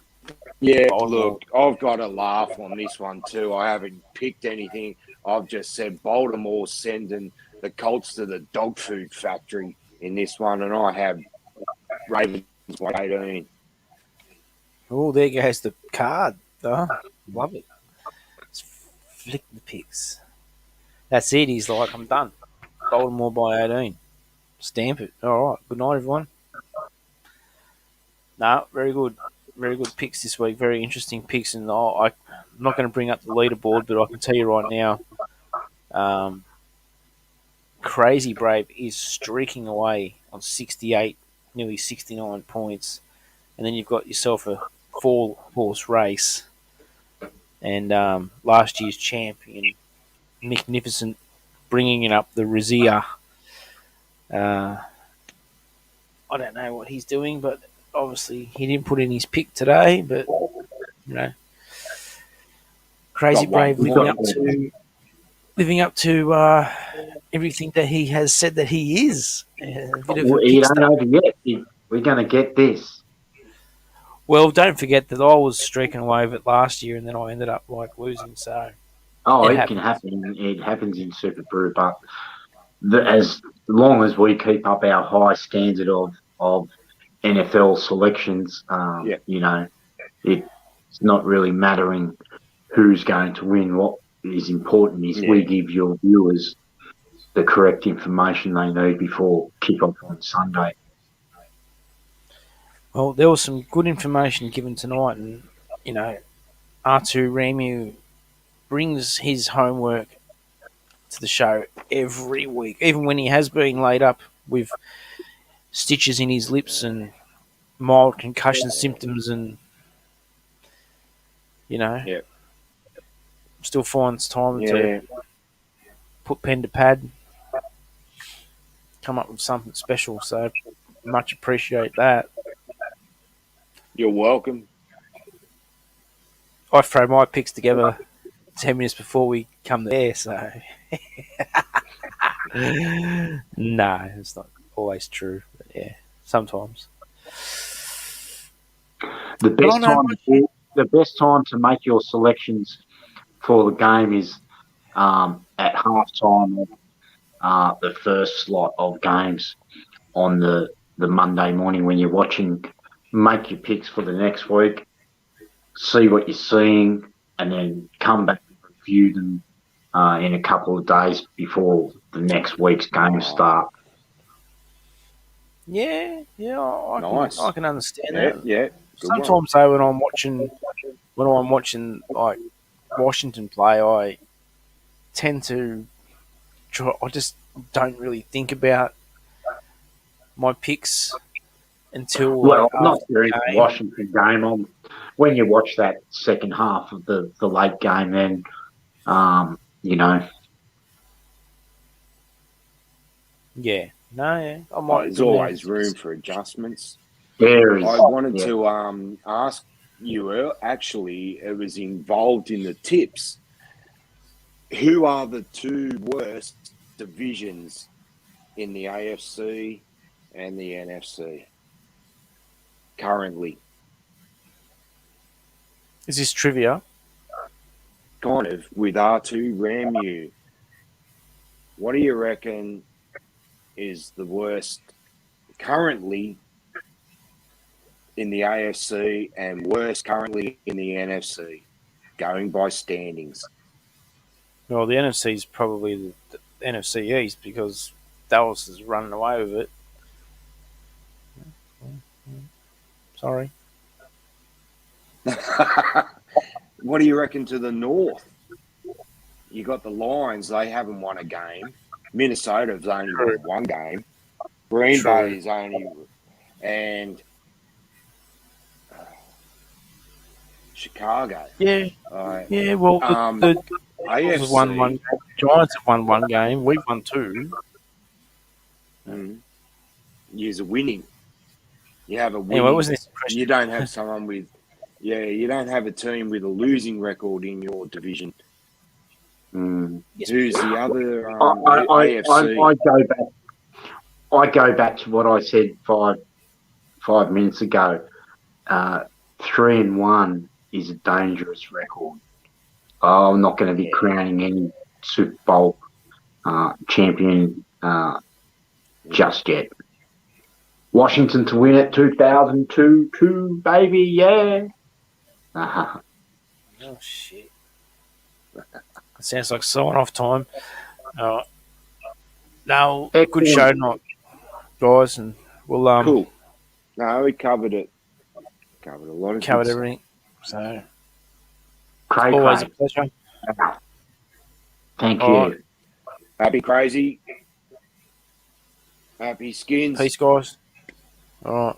Yeah, Baltimore. look, I've got to laugh on this one too. I haven't picked anything. I've just said Baltimore sending the Colts to the dog food factory in this one, and I have Ravens by 18. Oh, there goes the card. Oh, love it. Let's flick the picks. That's it. He's like, I'm done. Baltimore by 18. Stamp it. All right. Good night, everyone. No, very good. Very good picks this week. Very interesting picks. And I'm not going to bring up the leaderboard, but I can tell you right now, Crazy Brave is streaking away on 68, nearly 69 points. And then you've got yourself a 4-horse race. And last year's champion, Magnificent, bringing it up the Rizia. I don't know what he's doing, but obviously he didn't put in his pick today. But Crazy Brave living up to everything that he has said that he is. A bit of a You pick don't star. know yet. We're going to get this. Well, don't forget that I was streaking away with it last year, and then I ended up losing. So It can happen. It happens in Super Brew, but as long as we keep up our high standard of NFL selections, it's not really mattering who's going to win. What is important is we give your viewers the correct information they need before kick-off on Sunday. Well, there was some good information given tonight, and R2 Ramu brings his homework to the show every week, even when he has been laid up with stitches in his lips and mild concussion symptoms, and still finds time to put pen to pad, come up with something special. So much appreciate that. You're welcome. I throw my picks together 10 minutes before we come there, so no, it's not always true. But yeah, sometimes. The best time to make your selections for the game is at halftime of the first slot of games on the Monday morning when you're watching. Make your picks for the next week, see what you're seeing, and then come back and review them in a couple of days before the next week's games start. Yeah, Nice. I can understand that. Yeah. Sometimes though, when I'm watching like Washington play, tend to try. I just don't really think about my picks until like Well, I'm not after during the the game. Washington game. When you watch that second half of the late game, then you know, Yeah, no, yeah, I Oh, might. there's I mean, always room for adjustments. there is I wanted yeah. to ask you, actually, it was involved in the tips. Who are the two worst divisions in the AFC and the NFC currently? is this trivia? Kind of with R2 Ramu. What do you reckon is the worst currently in the AFC and worst currently in the NFC, going by standings? Well, the NFC is probably the NFC East because Dallas is running away with it. Sorry. What do you reckon to the North? You got the Lions, they haven't won a game. Minnesota's only True. won one game. Green True. Bay's only, and Chicago. Yeah, Uh, yeah. Well, the Eagles have won one AFC, game. The Giants have won one game. We've won two. you're winning. You have a Anyway, winning. wasn't this a question? You don't have someone with, you don't have a team with a losing record in your division. Mm. Who's the other I AFC? I go back to what I said 5 minutes ago. 3-1 is a dangerous record. I'm not going to be crowning any Super Bowl champion just yet. Washington to win it, 2002, baby, yeah. Uh-huh. Oh shit! It sounds like sign off time. No, good Excellent. show tonight, guys, and we'll Cool. No, we covered it. Covered a lot of covered good everything. So Cray, always a cray. pleasure. Thank All you. right. Happy crazy. Happy skins. Peace, guys. All right.